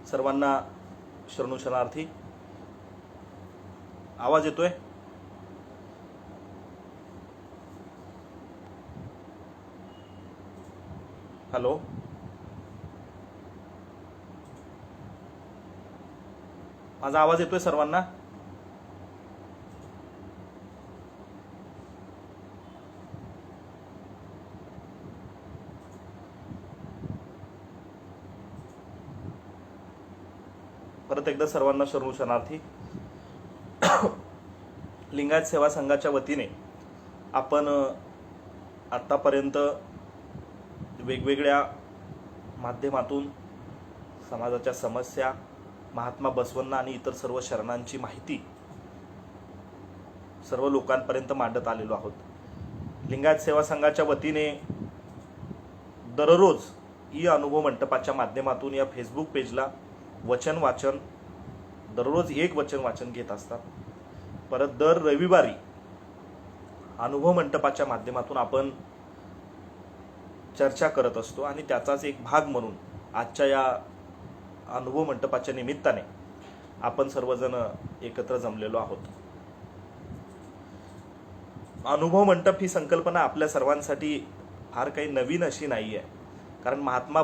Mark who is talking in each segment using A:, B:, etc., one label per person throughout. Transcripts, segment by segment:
A: सर्वांना शरणू शरणार्थी. आवाज येतोय? हॅलो, माझा आवाज येतोय सर्वांना? परत एकदा सर्वांना शरणू शरणार्थी. लिंगायत सेवा संघाच्या वतीने आपण आत्तापर्यंत वेगवेगळ्या माध्यमातून समाजाच्या समस्या, महात्मा बसवण्णा आणि इतर सर्व शरणांची माहिती सर्व लोकांपर्यंत मांडत आलेलो आहोत. लिंगायत सेवा संघाच्या वतीने दररोज ई अनुभव मंडपाच्या माध्यमातून या फेसबुक पेजला वचन वाचन, दररोज एक वचन वाचन घेत असतात. परत दर रविवारी अनुभव मंडपाच्या माध्यमातून आपण चर्चा करत असतो आणि त्याचाच एक भाग म्हणून आजच्या या अनुभव मंडपाच्या निमित्ताने आपण सर्वजण एकत्र जमलेलो आहोत. अनुभव मंडप ही संकल्पना आपल्या सर्वांसाठी फार काही नवीन अशी नाही आहे. कारण महात्मा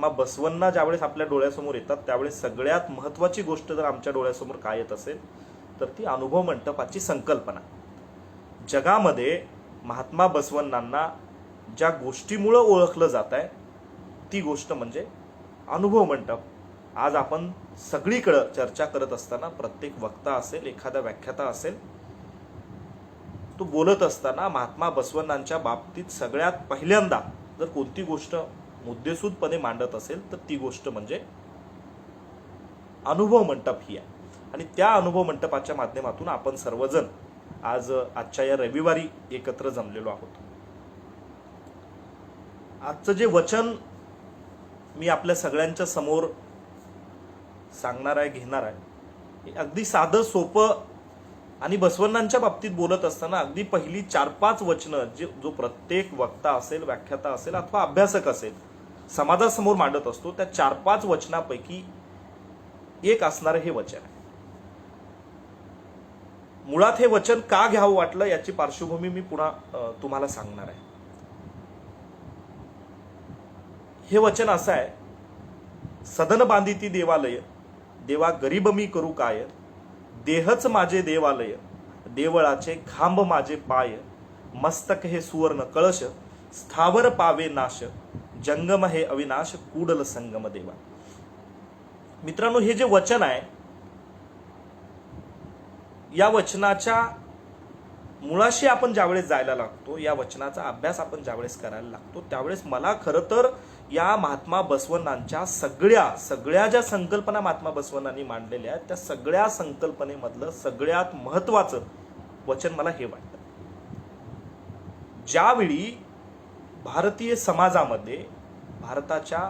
A: बसवण्णा ज्यावेळेस आपल्या डोळ्यासमोर येतात त्यावेळेस सगळ्यात महत्त्वाची गोष्ट जर आमच्या डोळ्यासमोर काय येत असेल तर ती अनुभव मंडपाची संकल्पना. जगामध्ये महात्मा बसवण्णांना ज्या गोष्टीमुळे ओळखलं जात आहे ती गोष्ट म्हणजे अनुभव मंडप. आज आपण सगळीकडे चर्चा करत असताना प्रत्येक वक्ता असेल, एखादा व्याख्याता असेल, तो बोलत असताना महात्मा बसवण्णांच्या बाबतीत सगळ्यात पहिल्यांदा जर कोणती गोष्ट मुद्देसूदपणे मांडत असेल तर ती गोष्ट म्हणजे अनुभव मंडप ही आहे. आणि त्या अनुभव मंडपाच्या माध्यमातून आपण सर्वजण आजच्या या रविवारी एकत्र जमलेलो आहोत. आजचं जे वचन मी आपल्या सगळ्यांच्या समोर सांगणार आहे, घेणार आहे, हे अगदी साधं सोपं आणि बसवण्णांच्या बाबतीत बोलत असताना अगदी पहिली 4-5 वचनं जो प्रत्येक वक्ता असेल, व्याख्याता असेल अथवा अभ्यासक असेल समाजासमोर मांडत असतो त्या 4-5 वचनापैकी एक असणारं हे वचन आहे. मुळात हे वचन का घ्यावं वाटलं याची पार्श्वभूमी मी पुन्हा तुम्हाला सांगणार आहे. हे वचन असं आहे, सदन बांधिती देवालय, देवा गरीब मी करू काय, देहच माझे देवालय, देवळाचे खांब माझे पाय, मस्तक हे सुवर्ण कळश, स्थावर पावे नाश, जंगम हे अविनाश, कुडल संगम देवा. मित्रांनो, हे जे वचन आहे या वचनाच्या मुळाशी आपण ज्यावेळेस जायला लागतो, या वचनाचा अभ्यास आपण ज्यावेळेस करायला लागतो त्यावेळेस मला खरं तर या महात्मा बसवण्णांच्या सगळ्या ज्या संकल्पना महात्मा बसवण्णांनी मांडलेल्या आहेत त्या सगळ्या संकल्पनेमधलं सगळ्यात महत्वाचं वचन मला हे वाटतं. ज्यावेळी भारतीय समाजामध्ये, भारताच्या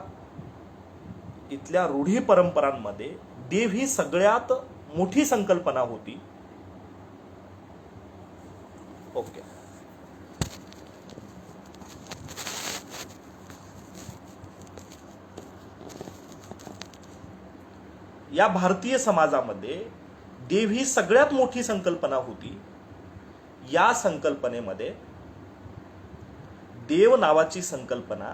A: इथल्या रूढी परंपरांमध्ये देव ही सगळ्यात मोठी संकल्पना होती. ओके, या भारतीय समाजामध्ये देव ही सगळ्यात मोठी संकल्पना होती. या संकल्पनेमध्ये देव नावाची संकल्पना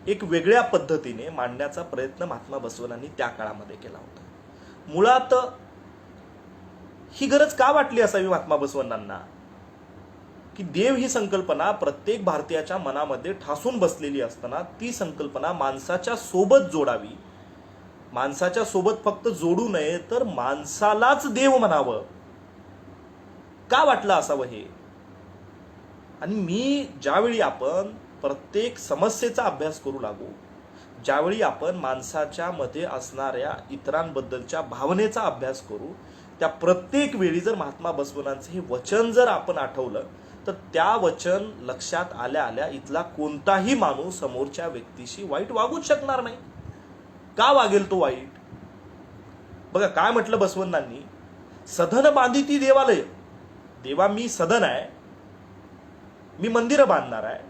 A: एक वेगळ्या पद्धतीने मांडण्याचा प्रयत्न महात्मा बसवण्णांनी त्या काळामध्ये केला होता. मुळात ही गरज का वाटली असावी महात्मा बसवण्णांना की देव ही संकल्पना प्रत्येक भारतीयाच्या मनामध्ये ठासून बसलेली असताना ती संकल्पना माणसाच्या सोबत जोडावी, माणसाच्या सोबत फक्त जोडू नये तर माणसालाच देव म्हणावं, का वाटलं असावं हे. आणि मी ज्यावेळी आपण प्रत्येक समस्येचा अभ्यास करू लागू, ज्यावेळी आपण माणसाच्या मध्ये असणाऱ्या इतरांबद्दलच्या भावनेचा अभ्यास करू, त्या प्रत्येक वेळी जर महात्मा बसवण्णांचं हे वचन जर आपण आठवलं तर त्या वचन लक्षात आल्या आल्या इथला कोणताही माणूस समोरच्या व्यक्तीशी वाईट वागूच शकणार नाही. का वागेल तो वाईट? बघा काय म्हटलं बसवण्णांनी, सदन बांधिती देवालय, देवा मी सदन आहे, मी मंदिरं बांधणार आहे,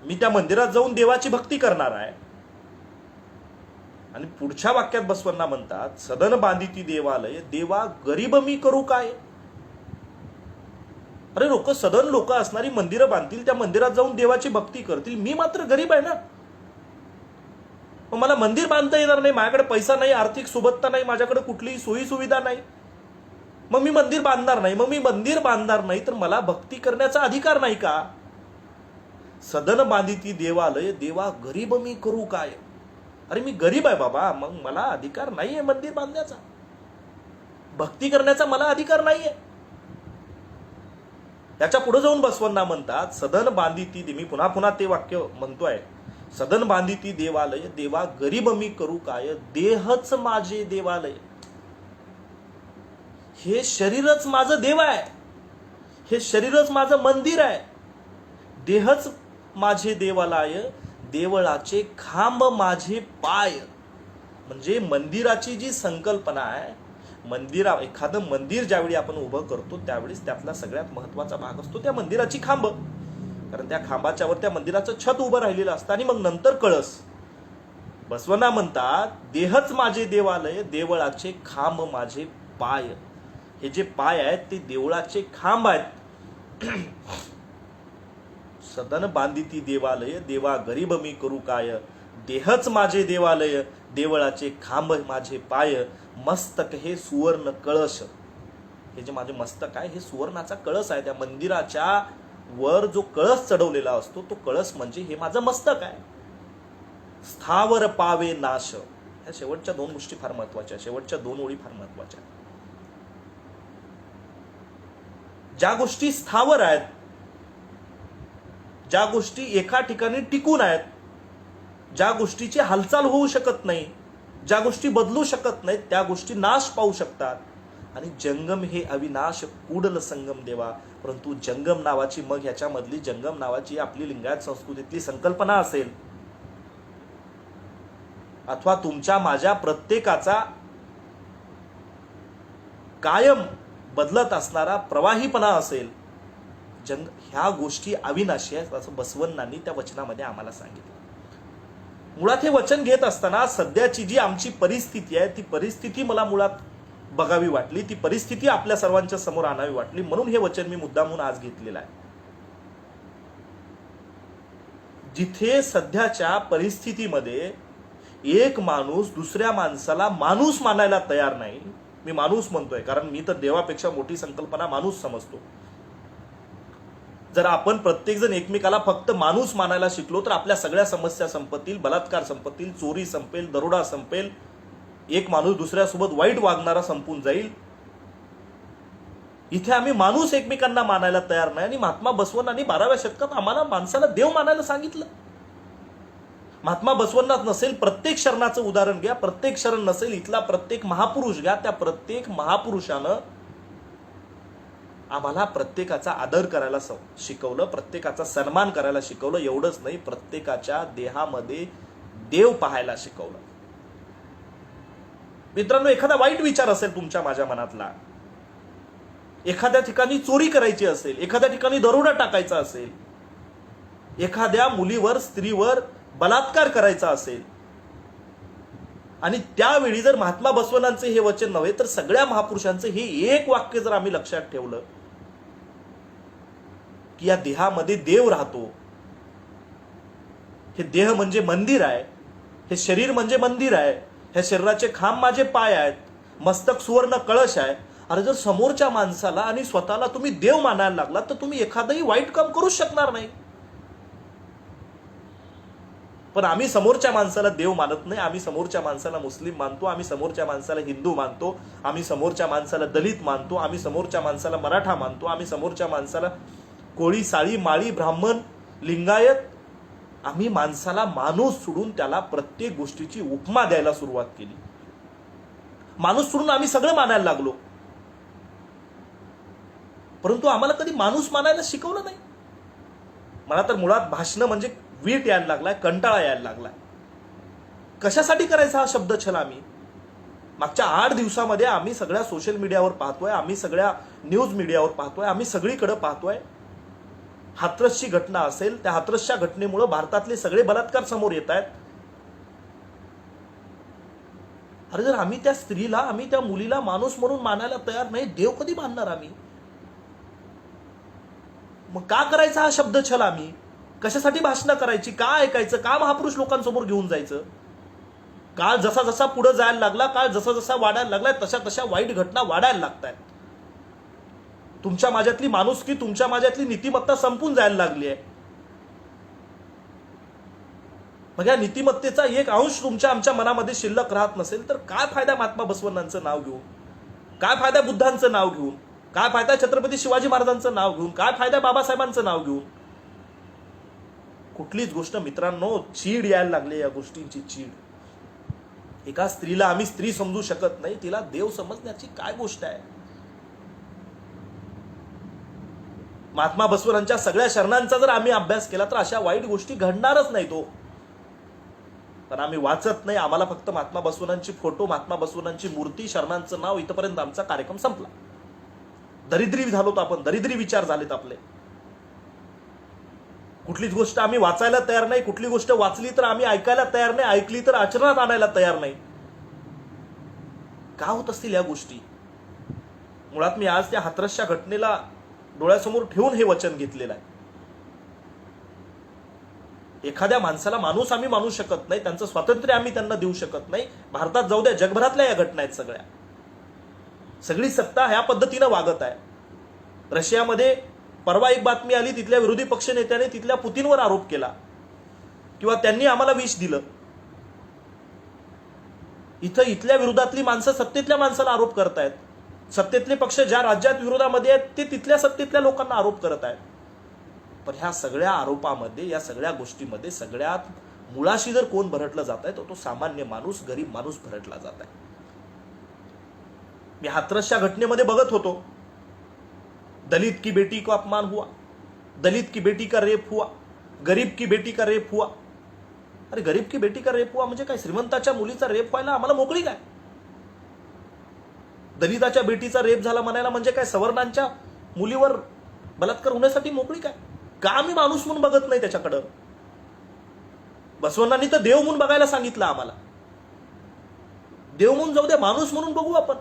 A: मी त्या मंदिरात जाऊन देवाची भक्ती करणार आहे. आणि पुढच्या वाक्यात बसवण्णा म्हणतात, सदन बांधिती देवालय, देवा गरीब मी करू काय. अरे सदन लोक असणारी मंदिरं बांधतील, त्या मंदिरात जाऊन देवाची भक्ती करतील, मी मात्र गरीब आहे ना. मग मला मंदिर बांधता येणार नाही, माझ्याकडे पैसा नाही, आर्थिक सुबत्ता नाही, माझ्याकडे कुठलीही सोयी सुविधा नाही, मग मी मंदिर बांधणार नाही. मग मी मंदिर बांधणार नाही तर मला भक्ती करण्याचा अधिकार नाही का. सदन बांधिती देवालय, देवा गरीब मी करू काय. अरे मी गरीब आहे बाबा, मग मला अधिकार नाहीये मंदिर बांधण्याचा, भक्ती करण्याचा मला अधिकार नाहीये. त्याच्या पुढे जाऊन बसवण्णा म्हणतात, सदन बांधिती, मी पुन्हा पुन्हा ते वाक्य म्हणतोय, सदन बांधिती देवालय, देवा गरीब मी करू काय, देहच माझे देवालय. हे शरीरच माझं देव आहे, हे शरीरच माझं मंदिर आहे. देहच माझे देवालय, देवळाचे खांब माझे पाय. म्हणजे मंदिराची जी संकल्पना आहे, एखादं मंदिर ज्यावेळी आपण उभं करतो त्यावेळेस त्यातला सगळ्यात महत्वाचा भाग असतो त्या मंदिराची खांब. कारण त्या खांबाच्या वर त्या मंदिराचं छत उभं राहिलेलं असतं आणि मग नंतर कळस. बसवण्णा म्हणतात, देहच माझे देवालय, देवळाचे खांब माझे पाय. हे जे पाय आहेत ते देवळाचे खांब आहेत. सदन बांधिती देवालय, देवा गरीब मी करू काय, देहच माझे देवालय, देवळाचे खांब माझे पाय. मस्तक हे सुवर्ण कळश. हे जे माझे मस्तक आहे हे सुवर्णाचा कळस आहे. त्या मंदिराच्या वर जो कळस चढवलेला असतो तो कळस म्हणजे हे माझं मस्तक आहे. स्थावर पावे नाश. ह्या शेवटच्या दोन गोष्टी फार महत्वाच्या, शेवटच्या दोन ओळी फार महत्वाच्या. ज्या गोष्टी स्थावर आहेत, ज्या गोष्टी एका ठिकाणी टिकून आहेत, ज्या गोष्टीची हालचाल होऊ शकत नाही, ज्या गोष्टी बदलू शकत नाहीत, त्या गोष्टी नाश पावू शकतात. आणि जंगम हे अविनाश कुडल संगम देवा. परंतु जंगम नावाची, मग ह्याच्यामधली जंगम नावाची आपली लिंगायत संस्कृतीतली संकल्पना असेल, अथवा तुमच्या माझ्या प्रत्येकाचा कायम बदलत असणारा प्रवाहीपणा असेल, ह्या गोष्टी अविनाशी आहेत असं बसवण्णांनी त्या वचनामध्ये आम्हाला सांगितलं. मुळात हे वचन घेत असताना सध्याची जी आमची परिस्थिती आहे ती परिस्थिती मला मुळात बघावी वाटली, ती परिस्थिती आपल्या सर्वांच्या समोर आणावी वाटली, म्हणून हे वचन मी मुद्दामून आज घेतलेलं आहे. जिथे सध्याच्या परिस्थितीमध्ये एक माणूस दुसऱ्या माणसाला माणूस मानायला तयार नाही. मी माणूस म्हणतोय कारण मी तर देवापेक्षा मोठी संकल्पना माणूस समजतो. जर आपण प्रत्येकजण एकमेकाला फक्त माणूस मानायला शिकलो तर आपल्या सगळ्या समस्या संपतील, बलात्कार संपतील, चोरी संपेल, दरोडा संपेल, एक माणूस दुसऱ्यासोबत वाईट वागणारा संपून जाईल. इथे आम्ही माणूस एकमेकांना मानायला तयार नाही. आणि महात्मा बसवण्णांनी 12व्या शतकात आम्हाला माणसाला देव मानायला सांगितलं. महात्मा बसवण्णात नसेल प्रत्येक शरणाचं उदाहरण घ्या, प्रत्येक शरण नसेल इथला प्रत्येक महापुरुष घ्या, त्या प्रत्येक महापुरुषानं आम्हाला प्रत्येकाचा आदर करायला शिकवलं, प्रत्येकाचा सन्मान करायला शिकवलं. एवढंच नाही, प्रत्येकाच्या देहामध्ये देव पाहायला शिकवलं. मित्रांनो, एखादा वाईट विचार असेल तुमच्या माझ्या मनातला, एखाद्या ठिकाणी चोरी करायची असेल, एखाद्या ठिकाणी दरोडा टाकायचा असेल, एखाद्या मुलीवर स्त्रीवर बलात्कार करायचा असेल, आणि त्यावेळी जर महात्मा बसवण्णांचे हे वचन नव्हे तर सगळ्या महापुरुषांचं हे एक वाक्य जर आम्ही लक्षात ठेवलं की या देहामध्ये देव राहतो, हे देह म्हणजे मंदिर आहे, हे शरीर म्हणजे मंदिर आहे, ह्या शरीराचे खांब माझे पाय आहेत, मस्तक सुवर्ण कळश आहे. अरे जर समोरच्या माणसाला आणि स्वतःला तुम्ही देव मानायला लागला तर तुम्ही एखादंही वाईट काम करूच शकणार नाही. पण आम्ही समोरच्या माणसाला देव मानत नाही. आम्ही समोरच्या माणसाला मुस्लिम मानतो, आम्ही समोरच्या माणसाला हिंदू मानतो, आम्ही समोरच्या माणसाला दलित मानतो, आम्ही समोरच्या माणसाला मराठा मानतो, आम्ही समोरच्या माणसाला कोळी, साळी, माळी, ब्राह्मण, लिंगायत. आम्ही माणसाला माणूस सोडून त्याला प्रत्येक गोष्टीची उपमा द्यायला सुरुवात केली. माणूस सोडून आम्ही सगळं मानायला लागलो, परंतु आम्हाला कधी माणूस मानायला शिकवलं नाही. मला तर मुळात भाषण म्हणजे वीट यायला लागलाय, कंटाळा यायला लागलाय. कशासाठी करायचा हा शब्दछल? आम्ही मागच्या 8 दिवसामध्ये आम्ही सगळ्या सोशल मीडियावर पाहतोय, आम्ही सगळ्या न्यूज मीडियावर पाहतोय, आम्ही सगळीकडे पाहतोय. हाथरसची घटना असेल, त्या हाथरसच्या घटनेमुळे भारतातले सगळे बलात्कार समोर येत आहेत. अरे जर आम्ही त्या स्त्रीला, आम्ही त्या मुलीला माणूस म्हणून मानायला तयार नाही, देव कधी मानणार आम्ही? मग का करायचा हा शब्दछल? आम्ही कशासाठी भाषणं करायची? का ऐकायचं? का महापुरुष लोकांसमोर घेऊन जायचं? काळ जसा जसा पुढे जायला लागला, काळ जसा जसा वाढायला लागलाय, तशा तशा वाईट घटना वाढायला लागतात. तुमच्या माझ्यातली माणुसकी, तुमच्या माझ्यातली नीतिमत्ता संपून जायला लागली आहे. मग या नीतिमत्तेचा एक अंश तुमच्या आमच्या मनामध्ये शिल्लक राहत नसेल तर काय फायदा महात्मा बसवण्णांचं नाव घेऊन? काय फायदा बुद्धांचं नाव घेऊन? काय फायदा छत्रपती शिवाजी महाराजांचं नाव घेऊन? काय फायदा बाबासाहेबांचं नाव घेऊन? कुठलीच गोष्ट मित्रांनो, चीड यायला लागली या गोष्टींची, चीड. एका स्त्रीला आम्ही स्त्री समजू शकत नाही, तिला देव समजण्याची काय गोष्ट आहे? महात्मा बसवरांच्या सगळ्या शरणांचा जर आम्ही अभ्यास केला तर अशा वाईट गोष्टी घडणारच नाही तो. पण आम्ही वाचत नाही. आम्हाला फक्त महात्मा बसवरांची फोटो, महात्मा बसवरांची मूर्ती, शरणांचं नाव, इथपर्यंत आमचा कार्यक्रम संपला. दरिद्री झालो तर आपण, दरिद्री विचार झालेत आपले. कुठलीच गोष्ट आम्ही वाचायला तयार नाही, कुठली गोष्ट वाचली तर आम्ही ऐकायला तयार नाही, ऐकली तर आचरणात आणायला तयार नाही. का होत असतील या गोष्टी? मुळात मी आज त्या हाथरसच्या घटनेला डोळ्यासमोर ठेवून हे वचन घेतलेलं आहे. एखाद्या माणसाला माणूस आम्ही मानू शकत नाही, त्यांचं स्वातंत्र्य आम्ही त्यांना देऊ शकत नाही. भारतात जाऊ द्या, जगभरातल्या या घटना आहेत सगळ्या. सगळी सत्ता ह्या पद्धतीनं वागत आहे. रशियामध्ये परवा एक बातमी आली, तिथल्या विरोधी पक्ष नेत्याने तिथल्या पुतीनवर आरोप केला किंवा त्यांनी आम्हाला विष दिलं. इथल्या विरोधातली माणसं सत्तेतल्या माणसाला आरोप करतायत. सत्तेतले पक्ष ज्या राज्यात विरोधामध्ये आहेत ते तिथल्या सत्तेतल्या लोकांना आरोप करत आहेत. पण ह्या सगळ्या आरोपामध्ये, या सगळ्या गोष्टीमध्ये सगळ्यात मुळाशी जर कोण भरटलं जात आहे तो सामान्य माणूस, गरीब माणूस भरटला जात आहे. मी हाथरसच्या घटनेमध्ये बघत होतो, दलित की बेटी को अपमान हुआ, दलित की बेटी का रेप हुआ, गरीब की बेटी का रेप हुआ. अरे गरीब की बेटी का रेप हुआ म्हणजे काय? श्रीमंताच्या मुलीचा रेप व्हायला आम्हाला मोकळी काय? दलिताच्या बेटीचा रेप झाला म्हणायला म्हणजे काय? सवर्णांच्या मुलीवर बलात्कार होण्यासाठी मोकळी काय? का आम्ही माणूस म्हणून बघत नाही त्याच्याकडं? बसवण्णांनी तर देव म्हणून बघायला सांगितलं आम्हाला. देव म्हणून जाऊ द्या, माणूस म्हणून बघू आपण.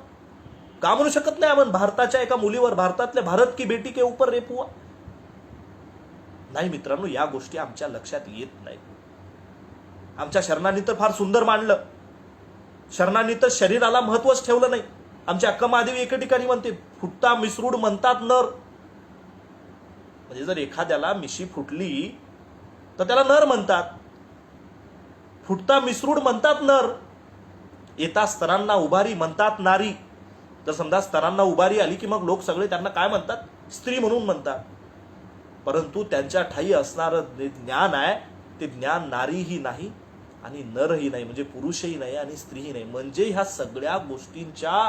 A: का म्हणू शकत नाही आपण भारताच्या एका मुलीवर, भारतातल्या भारत की बेटी के ऊपर रेप हुआ? नाही मित्रांनो, या गोष्टी आमच्या लक्षात येत नाहीत. आमच्या शरणांनी तर फार सुंदर मांडलं. शरणांनी तर शरीराला महत्वच ठेवलं नाही. आमच्या अक्का महादेवी एके ठिकाणी म्हणते, फुटता मिसरूड म्हणतात नर. म्हणजे जर एखाद्याला मिशी फुटली तर त्याला नर म्हणतात. फुटता मिसरूड म्हणतात नर, येता स्तरांना उभारी म्हणतात नारी. तर समजा स्तरांना उभारी आली की मग लोक सगळे त्यांना काय म्हणतात? स्त्री म्हणून म्हणतात. परंतु त्यांच्या ठाई असणारं ज्ञान आहे ते ज्ञान नारीही नाही आणि नरही नाही, म्हणजे पुरुषही नाही आणि स्त्रीही नाही. म्हणजे ह्या सगळ्या गोष्टींच्या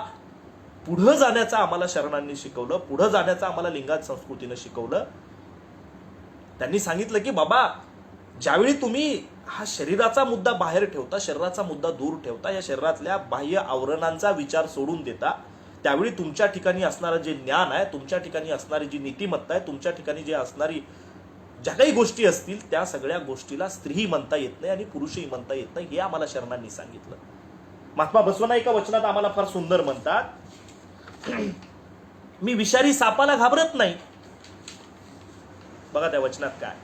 A: पुढं जाण्याचं आम्हाला शरणांनी शिकवलं, पुढं जाण्याचं आम्हाला लिंगायत संस्कृतीनं शिकवलं. त्यांनी सांगितलं की बाबा, ज्यावेळी तुम्ही हा शरीराचा मुद्दा बाहेर ठेवता, शरीराचा मुद्दा दूर ठेवता, या शरीरातल्या बाह्य आवरणांचा विचार सोडून देता, त्यावेळी तुमच्या ठिकाणी असणारं जे ज्ञान आहे, तुमच्या ठिकाणी असणारी जी नीतिमत्ता आहे, तुमच्या ठिकाणी जे असणारी ज्या काही गोष्टी असतील त्या सगळ्या गोष्टीला स्त्रीही म्हणता येत नाही आणि पुरुषही म्हणता येत नाही. हे आम्हाला शरणांनी सांगितलं. महात्मा बसवण्णा एका वचनात आम्हाला फार सुंदर म्हणतात, मी विषारी सापाला घाबरत नाही. बघा त्या वचनात काय,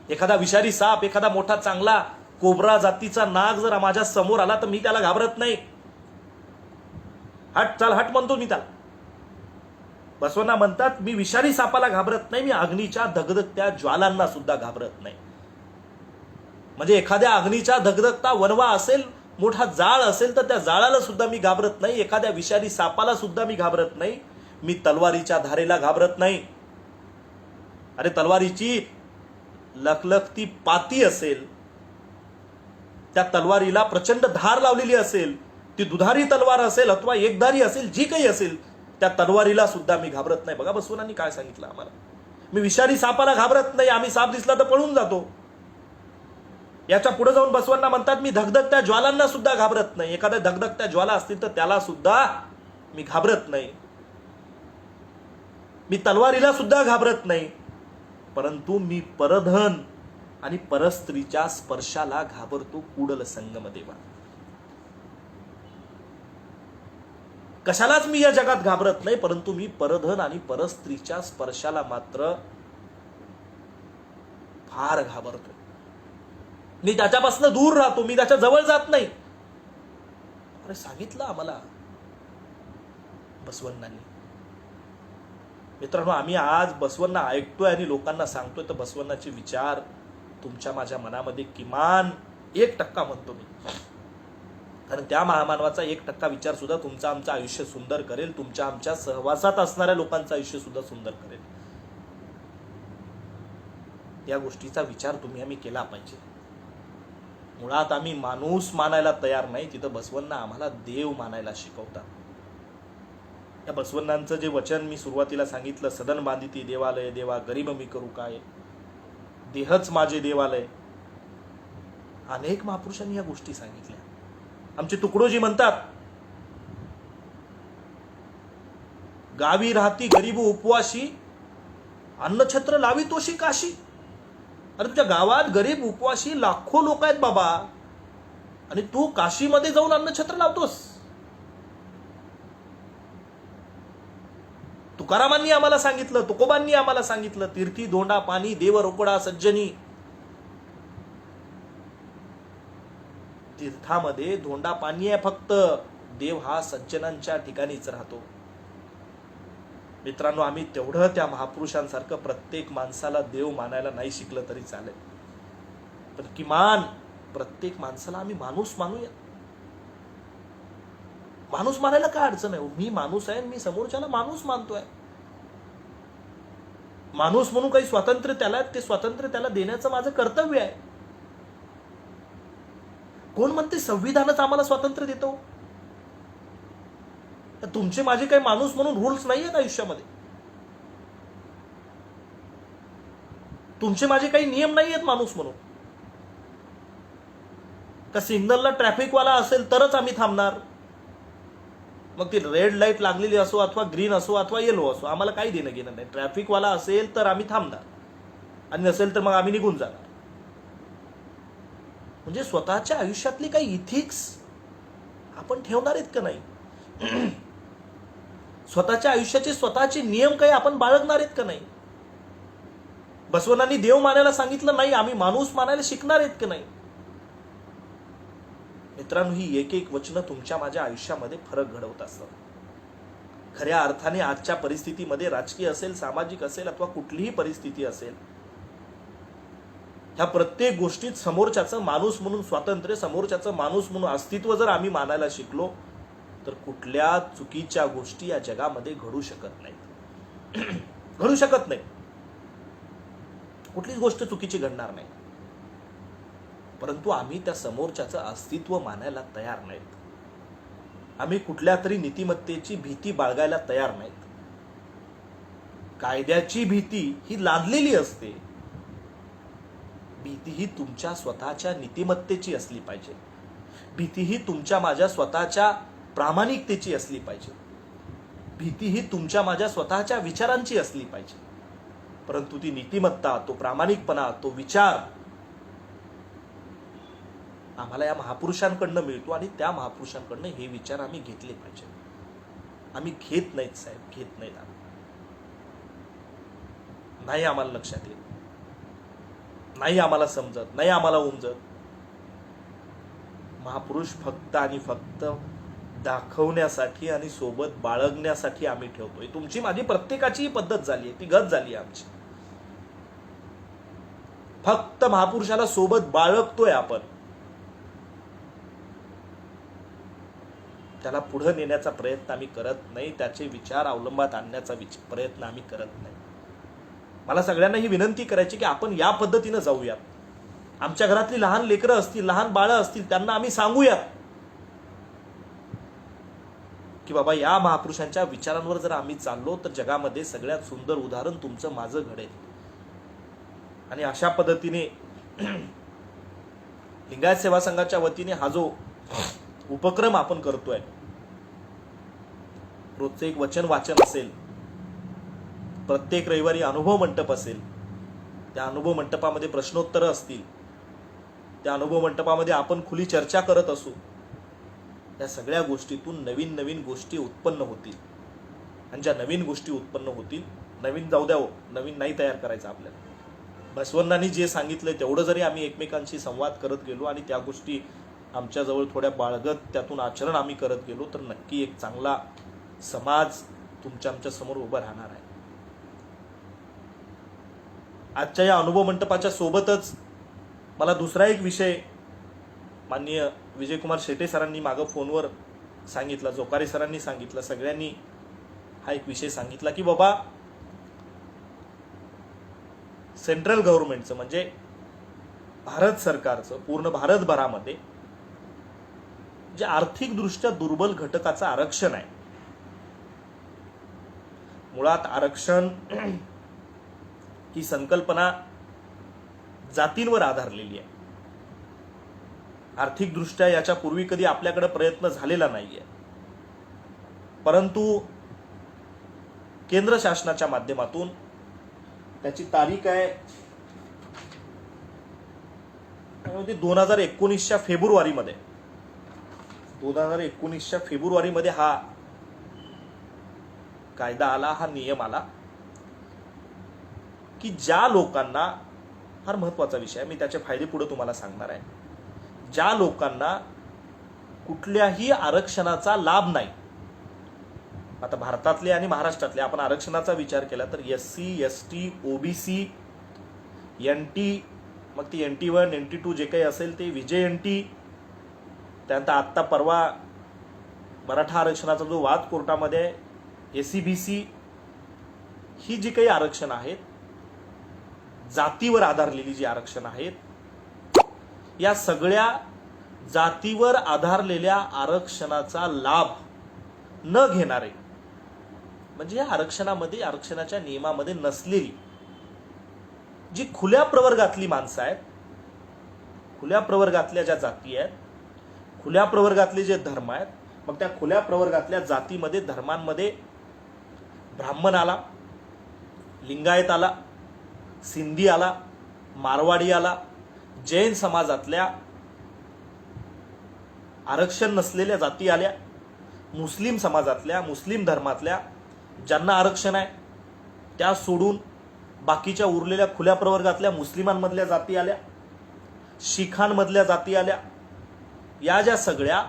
A: एखादा विषारी साप, एखादा मोठा चांगला कोब्रा जातीचा नाग जर माझ्या समोर आला तर मी त्याला घाबरत नाही. हट चल हट म्हणतो मी त्याला. बसवण्णा म्हणतात, मी विषारी सापाला घाबरत नाही, मी अग्नीच्या धगधगत्या ज्वालांना सुद्धा घाबरत नाही. म्हणजे एखाद्या अग्नीच्या धगधगता वनवा असेल, मोठा जाळ असेल तर त्या जाळाला सुद्धा मी घाबरत नाही. एखाद्या विषारी सापाला सुद्धा मी घाबरत नाही. मी तलवारीच्या धारेला घाबरत नाही. अरे तलवारीची लखलखती पाती असेल, त्या तलवारीला प्रचंड धार लावलेली असेल, ती दुधारी तलवार असेल अथवा एकधारी असेल, जी काही असेल, त्या तलवारीला सुद्धा मी घाबरत नाही. बघा बसवण्णांनी काय सांगितलं आम्हाला, मी विषारी सापाला घाबरत नाही, आम्ही साप दिसला तर पळून जातो. याच्या पुढे जाऊन बसवण्णा म्हणतात, मी धगधगत्या ज्वालांना सुद्धा घाबरत नाही. एखाद्या धगधगत्या ज्वाला असतील तर त्याला सुद्धा मी घाबरत नाही. मी तलवारीला सुद्धा घाबरत नाही. परंतु मी परधन आणि परस्त्रीच्या स्पर्शाला घाबरतो कुडल संगम देवा. कशालाच मी या जगात घाबरत नाही, परंतु मी परधन आणि परस्त्रीच्या स्पर्शाला मात्र फार घाबरतो. मी त्याच्यापासून दूर राहतो, मी त्याच्या जवळ जात नाही. अरे सांगितलं आम्हाला बसवण्णांनी. मित्रांनो, आम्ही आज बसवण्णा ऐकतोय आणि लोकांना सांगतोय, तर बसवण्णाचे विचार तुमच्या माझ्या मनामध्ये किमान 1% म्हणतो मी. कारण त्या महामानवाचा 1% विचार सुद्धा तुमचं आमचं आयुष्य सुंदर करेल, तुमच्या आमच्या सहवासात असणाऱ्या लोकांचं आयुष्य सुद्धा सुंदर करेल. या गोष्टीचा विचार तुम्ही आम्ही केला पाहिजे. मुळात आम्ही माणूस मानायला तयार नाही, तिथं बसवण्णा आम्हाला देव मानायला शिकवतात. या बसवण्णांचं जे वचन मी सुरुवातीला सांगितलं, सदन बांधिती देवालय देवा, गरीब मी करू काय, देहच माझे देवालय. अनेक महापुरुषांनी या गोष्टी सांगितल्या. आमचे तुकडोजी म्हणतात, गावी राहती गरीब उपवाशी, अन्नछत्र लावी तोशी काशी. अरे तुझ्या गावात गरीब उपवाशी लाखो लोक आहेत बाबा, आणि तू काशीमध्ये जाऊन अन्नछत्र लावतोस. तुकारामांनी आम्हाला सांगितलं, तुकोबांनी आम्हाला सांगितलं, तीर्थी धोंडा पाणी देव रोकडा सज्जनी. तीर्थामध्ये धोंडा पाणी आहे फक्त, देव हा सज्जनांच्या ठिकाणीच राहतो. मित्रांनो, आम्ही तेवढं त्या महापुरुषांसारखं प्रत्येक माणसाला देव मानायला नाही शिकलं तरी चालेल, पण किमान प्रत्येक माणसाला आम्ही माणूस मानूया. माणूस मानायला काय अडचण आहे? मी माणूस आहे, मी समोरच्याला माणूस मानतोय. माणूस म्हणून काही स्वातंत्र्य त्याला, ते स्वातंत्र्य त्याला देण्याचं माझं कर्तव्य आहे. कोण म्हणते संविधानच आम्हाला स्वातंत्र्य देतो? तुमचे माझे काही माणूस म्हणून रूल्स नाही आहेत आयुष्यामध्ये. तुमचे माझे काही नियम नाही आहेत माणूस म्हणून. का सिग्नलला ट्रॅफिकवाला असेल तरच आम्ही थांबणार? मग ती रेड लाईट लागलेली असो अथवा ग्रीन असो अथवा येलो असो, आम्हाला काही देणं घेणं नाही. ट्रॅफिकवाला असेल तर आम्ही थांबणार, आणि नसेल तर मग आम्ही निघून जाणार. म्हणजे स्वतःच्या आयुष्यातली काही इथिक्स आपण ठेवणार आहेत का नाही? स्वतःच्या आयुष्याचे स्वतःचे नियम काही आपण बाळगणार आहेत का नाही? बसवण्णांनी देव मानायला सांगितलं नाही, आम्ही माणूस मानायला शिकणार आहेत का नाही? मित्रांनो, ही एक एक वचनं तुमच्या माझ्या आयुष्यामध्ये फरक घडवत असतात. खऱ्या अर्थाने आजच्या परिस्थितीमध्ये, राजकीय असेल, सामाजिक असेल अथवा कुठलीही परिस्थिती असेल, ह्या प्रत्येक गोष्टीत समोरच्याचं माणूस म्हणून स्वातंत्र्य, समोरच्याचं माणूस म्हणून अस्तित्व जर आम्ही मानायला शिकलो, तर कुठल्या चुकीच्या गोष्टी या जगामध्ये घडू शकत नाहीत. घडू शकत नाही. कुठलीच गोष्ट चुकीची घडणार नाही. परंतु आम्ही त्या समोरच्याचं अस्तित्व मानायला तयार नाहीत. आम्ही कुठल्या तरी नीतिमत्तेची भीती बाळगायला तयार नाहीत. कायद्याची भीती ही लादलेली असते. भीती ही तुमच्या स्वतःच्या नीतिमत्तेची असली पाहिजे. भीती ही तुमच्या माझ्या स्वतःच्या प्रामाणिकतेची असली पाहिजे. भीती ही तुमच्या माझ्या स्वतःच्या विचारांची असली पाहिजे. परंतु ती नीतिमत्ता, तो प्रामाणिकपणा, तो विचार आम्हाला या महापुरुषांकडनं मिळतो, आणि त्या महापुरुषांकडनं हे विचार आम्ही घेतले पाहिजे. आम्ही घेत नाहीत साहेब, घेत नाहीत. नाही आम्हाला लक्षात येत, नाही आम्हाला समजत, नाही आम्हाला उमजत. महापुरुष फक्त आणि फक्त दाखवण्यासाठी आणि सोबत बाळगण्यासाठी आम्ही ठेवतोय. तुमची माझी प्रत्येकाची पद्धत झाली आहे, ती गत झाली आहे आमची. फक्त महापुरुषाला सोबत बाळगतोय आपण, त्याला पुढे नेण्याचा प्रयत्न आम्ही करत नाही. त्याचे विचार अवलंबात आणण्याचा प्रयत्न आम्ही करत नाही. मला सगळ्यांना ही विनंती करायची की आपण या पद्धतीनं जाऊयात. आमच्या घरातली लहान लेकरं असतील, लहान बाळं असतील, त्यांना आम्ही सांगूयात की बाबा, या महापुरुषांच्या विचारांवर जर आम्ही चाललो तर जगामध्ये सगळ्यात सुंदर उदाहरण तुमचं माझं घडेल. आणि अशा पद्धतीने लिंगायत सेवा संघाच्या वतीने हा जो उपक्रम आपण करतोय, रोजचं एक वचन वाचन असेल, प्रत्येक रविवारी अनुभव मंडप असेल, त्या अनुभव मंटपामध्ये प्रश्नोत्तरं असतील, त्या अनुभव मंटपामध्ये आपण खुली चर्चा करत असू. या सगळ्या गोष्टीतून नवीन नवीन गोष्टी उत्पन्न होतील. आणि ज्या नवीन गोष्टी उत्पन्न होतील, नवीन जाऊ द्या हो, नवीन नाही तयार करायचं आपल्याला. बसवण्णांनी जे सांगितलं तेवढं जरी आम्ही एकमेकांशी संवाद करत गेलो आणि त्या गोष्टी आमच्याजवळ थोड्या बाळगत त्यातून आचरण आम्ही करत गेलो तर नक्की एक चांगला समाज आमच्या समोर उभं राहणार आहे. आजच्या या अनुभव मंटपाच्या सोबतच मला दुसरा एक विषय माननीय विजयकुमार शेटे सरांनी मागं फोनवर सांगितला, जोकारे सरांनी सांगितलं, सगळ्यांनी हा एक विषय सांगितला की बाबा सेंट्रल गव्हर्नमेंटचं म्हणजे भारत सरकारचं पूर्ण भारतभरामध्ये जे आर्थिकदृष्ट्या दुर्बल घटकाचं आरक्षण आहे. मुळात आरक्षण ही संकल्पना जातींवर आधारलेली आहे. आर्थिकदृष्ट्या याच्या पूर्वी कधी आपल्याकडे प्रयत्न झालेला नाहीये. परंतु केंद्र शासनाच्या माध्यमातून त्याची तारीख आहे 2019च्या फेब्रुवारीमध्ये 2019च्या फेब्रुवारीमध्ये हा कायदा आला, हा नियम आला की ज्या लोकांना, फार महत्वाचा विषय आहे, मी त्याचे फायदे पुढे तुम्हाला सांगणार आहे, ज्या लोकांना कुठल्याही आरक्षणाचा लाभ नाही. आता भारतातले आणि महाराष्ट्रातले आपण आरक्षणाचा विचार केला तर SC, ST, OBC, NT, मग ती NT1, NT2 जे काही असेल ते, VJNT, त्यानंतर आत्ता परवा मराठा आरक्षणाचा जो वाद कोर्टामध्ये आहे, SCBC, ही जी काही आरक्षण आहेत, जातीवर आधारलेली जी आरक्षण आहेत, या सगळ्या जातीवर आधारलेल्या आरक्षणाचा लाभ न घेणारे म्हणजे या आरक्षणामध्ये, आरक्षणाच्या नियमामध्ये नसलेली जी खुल्या प्रवर्गातली माणसं आहेत, खुल्या प्रवर्गातल्या ज्या जाती आहेत, खुल्या प्रवर्गातले जे धर्म आहेत, मग त्या खुल्या प्रवर्गातल्या जातीमध्ये, धर्मांमध्ये ब्राह्मण आला, लिंगायत आला, सिंधी आला, मारवाडी आला, जैन समाजातल्या आरक्षण नसलेल्या जाती आल्या, मुस्लिम समाजातल्या, मुस्लिम धर्मातल्या ज्यांना आरक्षण आहे त्या सोडून बाकीच्या उरलेल्या खुल्या प्रवर्गातल्या मुस्लिमांमधल्या जाती आल्या, शीखांमधल्या जाती आल्या. या ज्या सगळ्या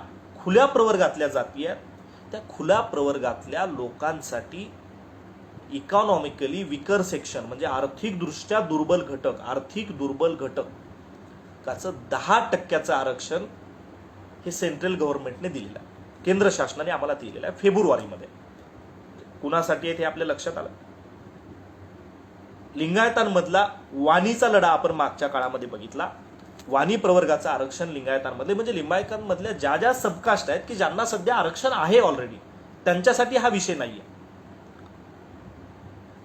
A: खुल्या प्रवर्गातल्या जाती आहेत, त्या खुल्या प्रवर्गातल्या लोकांसाठी इकॉनॉमिकली विकर सेक्शन म्हणजे आर्थिकदृष्ट्या दुर्बल घटक, आर्थिक दुर्बल घटकाचं 10% आरक्षण हे सेंट्रल गव्हर्नमेंटने दिलेलं आहे, केंद्र शासनाने आम्हाला दिलेलं आहे फेब्रुवारीमध्ये. कुणासाठी आहे ते आपल्या लक्षात आलं. लिंगायतांमधला वाणीचा लढा आपण मागच्या काळामध्ये बघितला. वाणी प्रवर्गाचं आरक्षण लिंगायतांमधले म्हणजे लिंगायतांमधल्या ज्या ज्या सबकास्ट आहेत की ज्यांना सध्या आरक्षण आहे ऑलरेडी, त्यांच्यासाठी हा विषय नाहीये.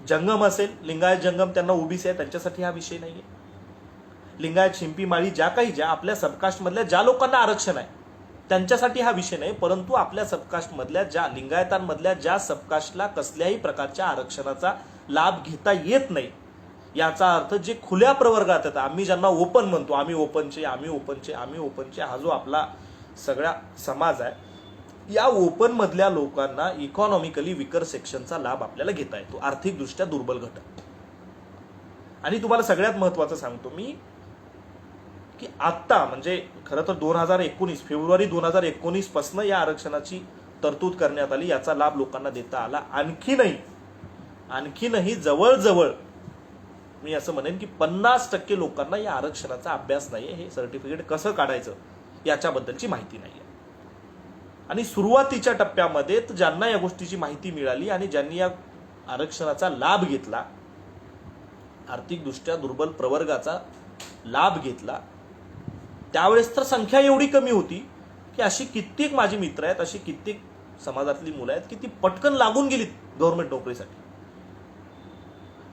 A: जंगम असेल, लिंगायत जंगम, त्यांना OBC आहे, त्यांच्यासाठी हा विषय नाहीये. लिंगायत, शिंपी, माळी, ज्या आपल्या सबकास्टमधल्या ज्या लोकांना आरक्षण आहे त्यांच्यासाठी हा विषय नाही. परंतु आपल्या सबकास्टमधल्या ज्या लिंगायतांमधल्या ज्या सबकास्टला कसल्याही प्रकारच्या आरक्षणाचा लाभ घेता येत नाही, याचा अर्थ जे खुल्या प्रवर्गात येतात, आम्ही ज्यांना ओपन म्हणतो, आम्ही ओपनचे, हा जो आपला सगळा समाज आहे, या ओपन मधल्या लोकांना इकॉनॉमिकली विकर सेक्शनचा लाभ आपल्याला घेता येतो, आर्थिकदृष्ट्या दुर्बल घटक. आणि तुम्हाला सगळ्यात महत्वाचं सांगतो मी की आत्ता म्हणजे खरं तर 2019 फेब्रुवारी 2019 पासून या आरक्षणाची तरतूद करण्यात आली, याचा लाभ लोकांना देता आला. आणखीनही जवळजवळ मी असं म्हणेन की 50% लोकांना या आरक्षणाचा अभ्यास नाहीये, हे सर्टिफिकेट कसं काढायचं याच्याबद्दलची माहिती नाहीये. आणि सुरुवातीच्या टप्प्यामध्ये ज्यांना या गोष्टीची माहिती मिळाली आणि ज्यांनी या आरक्षणाचा लाभ घेतला, आर्थिकदृष्ट्या दुर्बल प्रवर्गाचा लाभ घेतला, त्यावेळेस तर संख्या एवढी कमी होती की अशी कित्येक माझी मित्र आहेत, अशी कित्येक समाजातली मुलं आहेत की ती पटकन लागून गेलीत गव्हर्नमेंट नोकरीसाठी.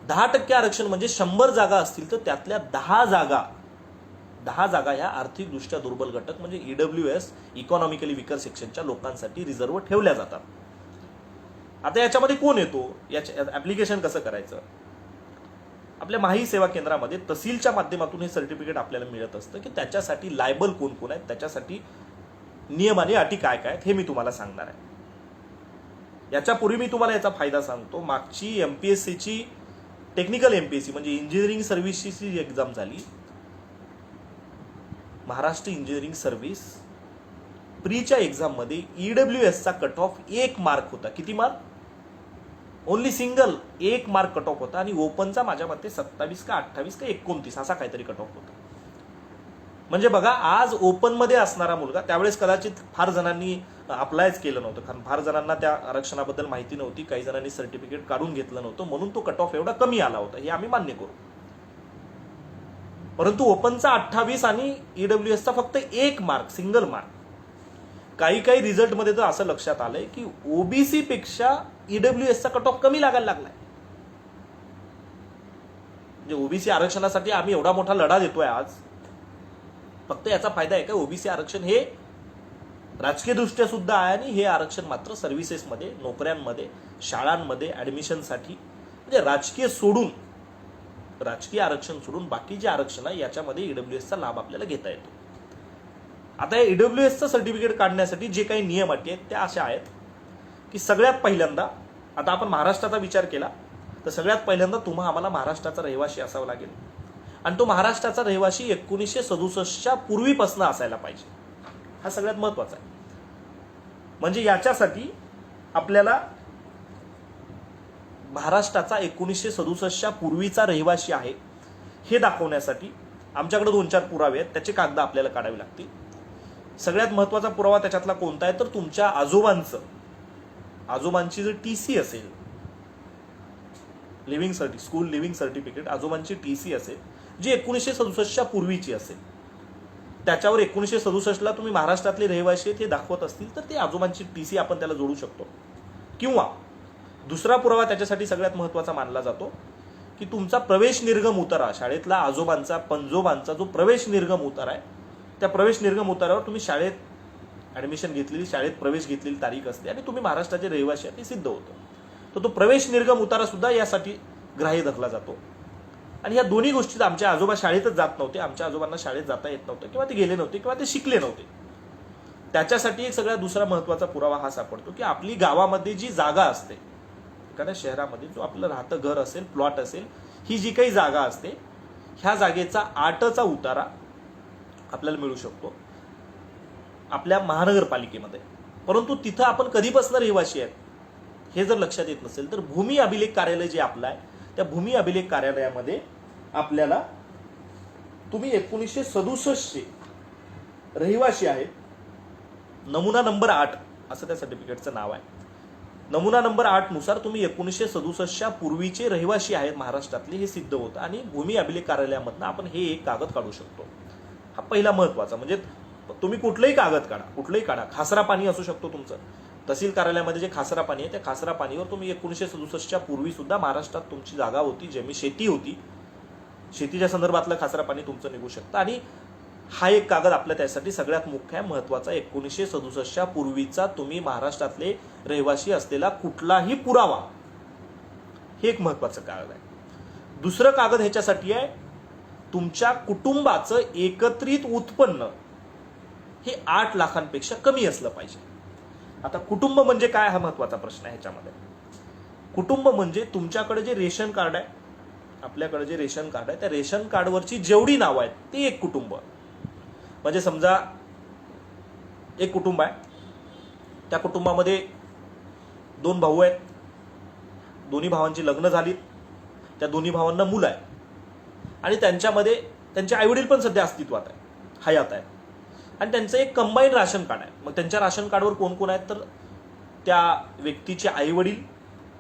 A: 10% आरक्षण म्हणजे 100 जागा असतील तर त्यातल्या 10 जागा ह्या आर्थिकदृष्ट्या दुर्बल घटक म्हणजे EWS, इकॉनॉमिकली विकर सेक्शनच्या लोकांसाठी रिझर्व्ह ठेवल्या जातात. आता याच्यामध्ये कोण येतो, याचं ऍप्लिकेशन कसं करायचं? आपल्या माही सेवा केंद्रामध्ये तहसीलच्या माध्यमातून हे सर्टिफिकेट आपल्याला मिळत असतं की त्याच्यासाठी लायबल कोण कोण आहेत, त्याच्यासाठी नियम आणि अटी काय काय आहेत हे मी तुम्हाला सांगणार आहे. याच्यापूर्वी मी तुम्हाला याचा फायदा सांगतो. मागची एमपीएससीची टेक्निकल एमपीएससी म्हणजे इंजिनिअरिंग सर्व्हिसेसची एक्झाम झाली. महाराष्ट्र इंजिनिअरिंग सर्व्हिस प्रीच्या एक्झाममध्ये ईडब्ल्यूएसचा कट ऑफ 1 मार्क होता. किती mark? Only single 1 mark cut off होता. आणि ओपनचा माझ्या मते 27 का 28 का 29 असा काहीतरी कट ऑफ होता. म्हणजे बघा, आज ओपनमध्ये असणारा मुलगा, त्यावेळेस कदाचित फार जणांनी अप्लायच केलं नव्हतं, कारण फार जणांना त्या आरक्षणाबद्दल माहिती नव्हती, काही जणांनी सर्टिफिकेट काढून घेतलं नव्हतं, म्हणून तो कट ऑफ एवढा कमी आला होता, हे आम्ही मान्य करू. परंतु ओपनचा 28 आणि ईडब्ल्यूएसचा फक्त 1 मार्क, सिंगल मार्क. काही काही रिझल्टमध्ये तर असं लक्षात आलंय की ओबीसी पेक्षा ईडब्ल्यूएसचा कट ऑफ कमी लागायला लागलाय. म्हणजे ओबीसी आरक्षणासाठी आम्ही एवढा मोठा लढा देतोय आज, फक्त याचा फायदा आहे का? ओबीसी आरक्षण हे राजकीय दृष्ट्या सुद्धा आहे आणि हे आरक्षण मात्र सर्व्हिसेसमध्ये, नोकऱ्यांमध्ये, शाळांमध्ये ऍडमिशनसाठी, म्हणजे राजकीय आरक्षण सोडून बाकी जे आरक्षण आहे याच्यामध्ये ईडब्ल्यूएसचा लाभ आपल्याला घेता येतो. आता या ईडब्ल्यूएसचं सर्टिफिकेट काढण्यासाठी जे काही नियम अटी आहेत त्या अशा आहेत की सगळ्यात पहिल्यांदा, आता आपण महाराष्ट्राचा विचार केला तर सगळ्यात पहिल्यांदा आम्हाला महाराष्ट्राचा रहिवासी असावा लागेल. आणि तो महाराष्ट्राचा रहिवासी 1967च्या पूर्वीपासून असायला पाहिजे. हा सगळ्यात महत्वाचा आहे. म्हणजे याच्यासाठी आपल्याला महाराष्ट्राचा 1967च्या पूर्वीचा रहिवासी आहे हे दाखवण्यासाठी आमच्याकडे 2-4 पुरावे आहेत. त्याचे कागद आपल्याला काढावे लागतील. सगळ्यात महत्वाचा पुरावा त्याच्यातला कोणता आहे तर तुमच्या आजोबांची जर टीसी असेल, स्कूल लिव्हिंग सर्टिफिकेट, आजोबांची टीसी असेल जी 1967च्या पूर्वीची असेल, त्याच्यावर 1967ला तुम्ही महाराष्ट्रातले रहिवासी आहेत हे दाखवत असतील तर ते आजोबांची टीसी आपण त्याला जोडू शकतो. किंवा दुसरा पुरावा त्याच्यासाठी सगळ्यात महत्वाचा मानला जातो की तुमचा प्रवेश निर्गम उतारा, शाळेतला आजोबांचा पंजोबांचा जो प्रवेश निर्गम उतारा आहे, त्या प्रवेश निर्गम उतारावर तुम्ही शाळेत ऍडमिशन घेतलेली, शाळेत प्रवेश घेतलेली तारीख असते आणि तुम्ही महाराष्ट्राचे रहिवासी आहेत हे सिद्ध होतं. तर तो प्रवेश निर्गम उतारा सुद्धा यासाठी ग्राह्य धरला जातो. आणि या दोन्ही गोष्टीत आमचे आजोबा शाळेतच जात नव्हते, आमच्या आजोबांना शाळेत जाता येत नव्हतं किंवा ते गेले नव्हते किंवा ते शिकले नव्हते. त्याच्यासाठी एक सगळ्यात दुसरा महत्वाचा पुरावा हा सापडतो की आपली गावामध्ये जी जागा असते, एखाद्या शहरामध्ये जो आपलं राहतं घर असेल, प्लॉट असेल, ही जी काही जागा असते ह्या जागेचा 8चा उतारा आपल्याला मिळू शकतो आपल्या महानगरपालिकेमध्ये. परंतु तिथं आपण कधीपासून रहिवासी आहेत हे जर लक्षात येत नसेल तर भूमी अभिलेख कार्यालय जे आपलं आहे त्या भूमी अभिलेख कार्यालयामध्ये आपल्याला तुम्ही 1967चे रहिवासी आहेत, नमुना नंबर 8 असं त्या सर्टिफिकेटचं नाव आहे. नमुना नंबर 8 नुसार तुम्ही 1967च्या पूर्वीचे रहिवासी आहेत महाराष्ट्रातले हे सिद्ध होतं आणि भूमी अभिलेख कार्यालयामधनं आपण हे एक कागद काढू शकतो. हा पहिला महत्वाचा. म्हणजे तुम्ही कुठलंही कागद काढा, खासरा पाणी असू शकतो तुमचं. तहसील कार्यालयामध्ये जे खासरा पाणी आहे त्या खासरा पाणीवर तुम्ही 1967च्या पूर्वी सुद्धा महाराष्ट्रात तुमची जागा होती, जमीन शेती होती, शेतीच्या संदर्भातलं खासरा पाणी तुमचं निघू शकतं. आणि हा एक कागद आपल्या त्यासाठी सगळ्यात मुख्य आहे, महत्वाचा. 1967च्या पूर्वीचा तुम्ही महाराष्ट्रातले रहिवासी असलेला कुठलाही पुरावा, हे एक महत्वाचं कागद आहे. दुसरं कागद ह्याच्यासाठी आहे तुमच्या कुटुंबाचं एकत्रित उत्पन्न हे 8 लाखांपेक्षा कमी असलं पाहिजे. आता कुटुंब म्हणजे काय हा महत्वाचा प्रश्न आहे ह्याच्यामध्ये. कुटुंब म्हणजे तुमच्याकडे जे रेशन कार्ड आहे, आपल्याकडे जे रेशन कार्ड आहे त्या रेशन कार्डवरची जेवढी नावं आहेत ते एक कुटुंब. म्हणजे समजा एक कुटुंब आहे, त्या कुटुंबामध्ये 2 भाऊ आहेत, दोन्ही भावांची लग्न झालीत, त्या दोन्ही भावांना मुलं आहे आणि त्यांच्यामध्ये त्यांचे आईवडील पण सध्या अस्तित्वात आहे, हयात आहे, आणि त्यांचं एक कंबाईन राशन कार्ड आहे. मग त्यांच्या राशन कार्डवर कोण कोण आहेत तर त्या व्यक्तीचे आईवडील,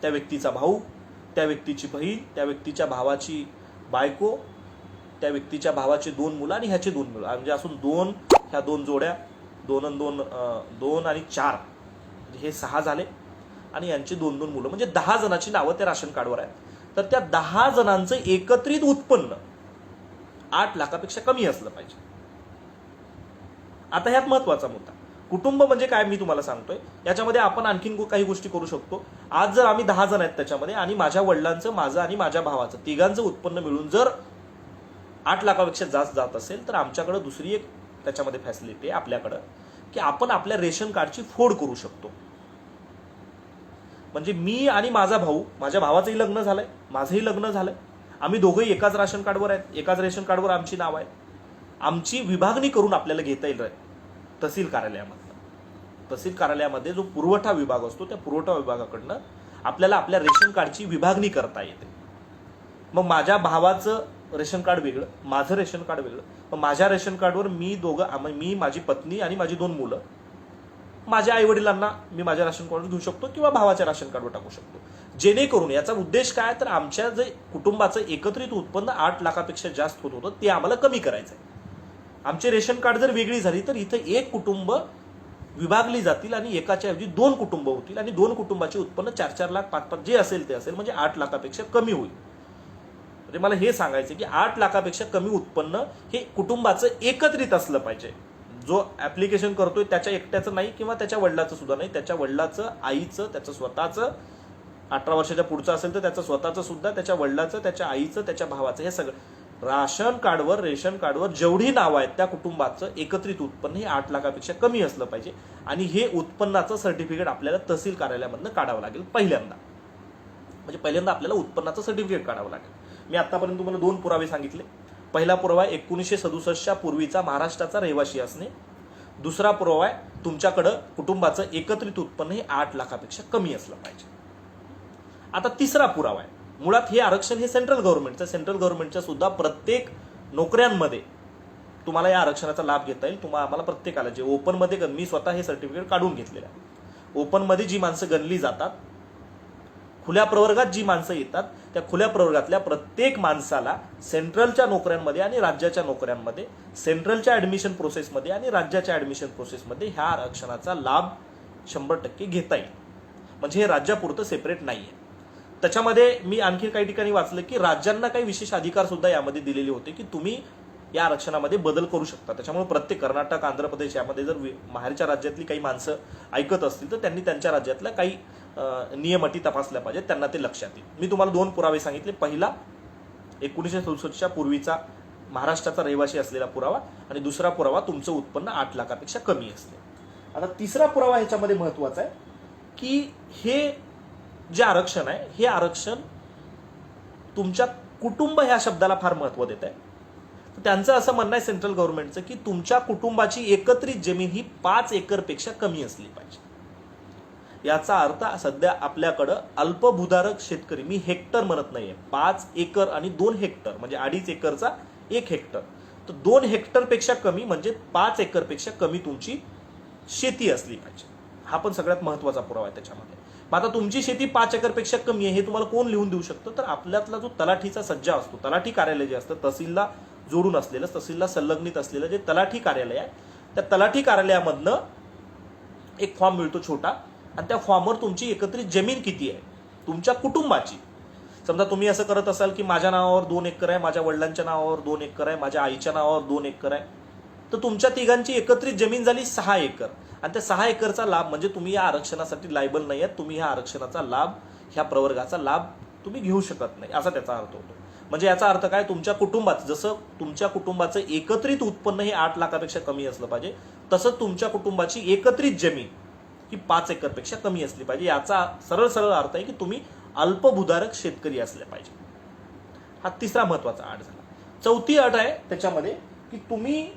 A: त्या व्यक्तीचा भाऊ, त्या व्यक्तीची बहीण, त्या व्यक्तीच्या भावाची बायको, त्या व्यक्तीच्या भावाचे 2 मुलं आणि ह्याचे 2 मुलं, म्हणजे असून 2, ह्या 2 जोड्या, 2 आणि 4 हे 6 झाले आणि यांची 2 मुलं, म्हणजे 10 जणांची नावं त्या राशन कार्डवर आहेत. तर त्या 10 जणांचं एकत्रित उत्पन्न 8 लाखापेक्षा कमी असलं पाहिजे. आता ह्यात महत्वाचा मुद्दा, कुटुंब म्हणजे काय मी तुम्हाला सांगतोय. याच्यामध्ये आपण आणखीन काही गोष्टी करू शकतो. आज जर आम्ही 10 जण आहेत त्याच्यामध्ये आणि माझ्या वडिलांचं, माझं आणि माझ्या भावाचं तिघांचं उत्पन्न मिळून जर 8 लाखापेक्षा जास्त जात असेल तर आमच्याकडे दुसरी एक त्याच्यामध्ये फॅसिलिटी आहे आपल्याकडं, की आपण आपल्या रेशन कार्डची फोड करू शकतो. म्हणजे मी आणि माझा भाऊ, माझ्या भावाचंही लग्न झालंय, माझंही लग्न झालंय, आम्ही दोघंही एकाच राशन कार्डवर आहेत, एकाच रेशन कार्डवर आमची नाव आहे. आमची विभागणी करून आपल्याला घेता येईल तहसील कार्यालयामध्ये. तहसील कार्यालयामध्ये जो पुरवठा विभाग असतो त्या पुरवठा विभागाकडनं आपल्याला आपल्या रेशन कार्डची विभागणी करता येते. मग माझ्या भावाचं रेशन कार्ड वेगळं, माझं रेशन कार्ड वेगळं. मग माझ्या रेशन कार्डवर मी, माझी पत्नी आणि माझी 2 मुलं, माझ्या आई वडिलांना मी माझ्या राशन कार्डवर घेऊ शकतो किंवा भावाच्या राशन कार्डवर टाकू शकतो. जेणेकरून याचा उद्देश काय, तर आमच्या जे कुटुंबाचं एकत्रित उत्पन्न 8 लाखापेक्षा जास्त होत होतं ते आम्हाला कमी करायचं आहे. आमची रेशन कार्ड जर वेगळी झाली तर इथं एक कुटुंब विभागली जातील आणि एकाच्या ऐवजी 2 कुटुंब होतील आणि 2 कुटुंबाचे उत्पन्न 4-4 लाख 5-5 जे असेल ते असेल, म्हणजे 8 लाखापेक्षा कमी होईल. म्हणजे मला हे सांगायचं की 8 लाखापेक्षा कमी उत्पन्न हे कुटुंबाचं एकत्रित असलं पाहिजे. जो ऍप्लिकेशन करतोय त्याच्या एकट्याचं नाही किंवा त्याच्या वडिलाचं सुद्धा नाही, त्याच्या वडिलाचं, आईचं, त्याचं स्वतःचं, 18 वर्षाच्या पुढचं असेल तर त्याचं स्वतःचं सुद्धा, त्याच्या वडिलाचं, त्याच्या आईचं, त्याच्या भावाचं, हे सगळं रेशन कार्डवर जेवढी नावं आहेत त्या कुटुंबाचं एकत्रित उत्पन्न हे 8 लाखापेक्षा कमी असलं पाहिजे. आणि हे उत्पन्नाचं सर्टिफिकेट आपल्याला तहसील कार्यालयामधनं काढावं लागेल पहिल्यांदा. म्हणजे पहिल्यांदा आपल्याला उत्पन्नाचं सर्टिफिकेट काढावं लागेल. मी आतापर्यंत तुम्हाला 2 पुरावे सांगितले. पहिला पुरावा 1967च्या पूर्वीचा महाराष्ट्राचा रहिवासी असणे. दुसरा पुरावा आहे तुमच्याकडं कुटुंबाचं एकत्रित उत्पन्न हे 8 लाखापेक्षा कमी असलं पाहिजे. आता तिसरा पुरावा आहे, मुळात हे आरक्षण हे सेंट्रल गव्हर्नमेंटच्या सुद्धा प्रत्येक नोकऱ्यांमध्ये तुम्हाला या आरक्षणाचा लाभ घेता येईल. आम्हाला प्रत्येकाला जे ओपनमध्ये, मी स्वतः हे सर्टिफिकेट काढून घेतलेलं आहे. ओपनमध्ये जी माणसं गणली जातात, खुल्या प्रवर्गात जी माणसं येतात, त्या खुल्या प्रवर्गातल्या प्रत्येक माणसाला सेंट्रलच्या नोकऱ्यांमध्ये आणि राज्याच्या नोकऱ्यांमध्ये, सेंट्रलच्या ऍडमिशन प्रोसेसमध्ये आणि राज्याच्या ऍडमिशन प्रोसेसमध्ये ह्या आरक्षणाचा लाभ 100% घेता येईल. म्हणजे हे राज्यापुरतं सेपरेट नाहीये. त्याच्यामध्ये मी आणखी काही ठिकाणी वाचलं की राज्यांना काही विशेष अधिकार सुद्धा यामध्ये दिलेले होते की तुम्ही या आरक्षणामध्ये बदल करू शकता. त्याच्यामुळे प्रत्येक कर्नाटक, आंध्र प्रदेश यामध्ये जर बाहेरच्या राज्यातली काही माणसं ऐकत असतील तर त्यांनी त्यांच्या राज्यातल्या काही नियम अटी तपासल्या पाहिजेत, त्यांना ते लक्षात येईल. मी तुम्हाला 2 पुरावे सांगितले. पहिला 1967च्या पूर्वीचा महाराष्ट्राचा रहिवासी असलेला पुरावा आणि दुसरा पुरावा तुमचं उत्पन्न 8 लाखापेक्षा कमी असते. आता तिसरा पुरावा ह्याच्यामध्ये महत्वाचा आहे की हे जे आरक्षण आहे हे आरक्षण तुमच्या कुटुंब ह्या शब्दाला फार महत्व देत आहे. त्यांचं असं म्हणणं आहे सेंट्रल गव्हर्नमेंटचं की तुमच्या कुटुंबाची एकत्रित जमीन ही 5 एकरपेक्षा कमी असली पाहिजे. याचा अर्थ सध्या आपल्याकडं अल्पभूधारक शेतकरी, मी हेक्टर म्हणत नाहीये, 5 एकर आणि 2 हेक्टर म्हणजे 2.5 एकरचा 1 हेक्टर, तर 2 हेक्टरपेक्षा कमी म्हणजे 5 एकरपेक्षा कमी तुमची शेती असली पाहिजे. हा पण सगळ्यात महत्वाचा पुरावा आहे त्याच्यामध्ये. मग आता तुमची शेती 5 एकरपेक्षा कमी आहे हे तुम्हाला कोण लिहून देऊ शकतं, तर आपल्यातला जो तलाठीचा सज्जा असतो, तलाठी कार्यालय जे असतं, तहसीलला जोडून असलेलं, तहसीलला संलग्नित असलेलं जे तलाठी कार्यालय आहे, त्या तलाठी कार्यालयामधनं एक फॉर्म मिळतो छोटा आणि त्या फॉर्मवर तुमची एकत्रित जमीन किती आहे तुमच्या कुटुंबाची. समजा तुम्ही असं करत असाल की माझ्या नावावर 2 एकर आहे, माझ्या वडिलांच्या नावावर 2 एकर आहे, माझ्या आईच्या नावावर 2 एकर आहे, तर तुमच्या तिघांची एकत्रित जमीन झाली 6 एकर. आणि त्या 6 एकरचा लाभ म्हणजे तुम्ही या आरक्षणासाठी लायबल नाही आहेत, तुम्ही ह्या आरक्षणाचा लाभ, ह्या प्रवर्गाचा लाभ तुम्ही घेऊ शकत नाही, असा त्याचा अर्थ होतो. म्हणजे याचा अर्थ काय, तुमच्या कुटुंबात जसं तुमच्या कुटुंबाचं एकत्रित उत्पन्न हे 8 लाखापेक्षा कमी असलं पाहिजे, तसंच तुमच्या कुटुंबाची एकत्रित जमीन ही 5 एकरपेक्षा कमी असली पाहिजे. याचा सरळ सरळ अर्थ आहे की तुम्ही अल्पभूधारक शेतकरी असले पाहिजे. हा तिसरा महत्वाचा अट झाला. चौथी अट आहे त्याच्यामध्ये की तुम्ही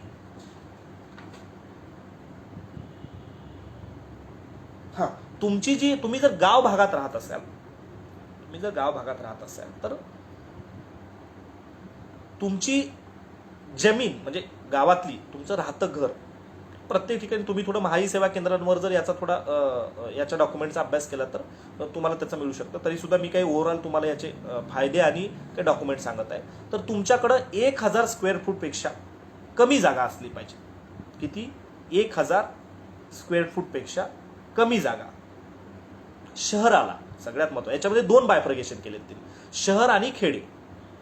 A: तुम्ही जर गाव भागात राहत असाल, तर तुमची जमीन म्हणजे गावातली तुमचं राहतं घर, प्रत्येक ठिकाणी तुम्ही थोडं महाई सेवा केंद्रांवर जर याचा थोडा याच्या डॉक्युमेंटचा अभ्यास केला तर तुम्हाला त्याचं मिळू शकतं. तरी सुद्धा मी काही ओव्हरऑल तुम्हाला याचे फायदे आणि काही डॉक्युमेंट सांगत आहे. तर तुमच्याकडं 1000 स्क्वेअर फूटपेक्षा कमी जागा असली पाहिजे. किती? 1000 स्क्वेअर फूटपेक्षा कमी जागा शहराला. सगळ्यात महत्त्वाचं याच्यामध्ये 2 बायफर्गेशन केलेत त्यांनी, शहर आणि खेडे,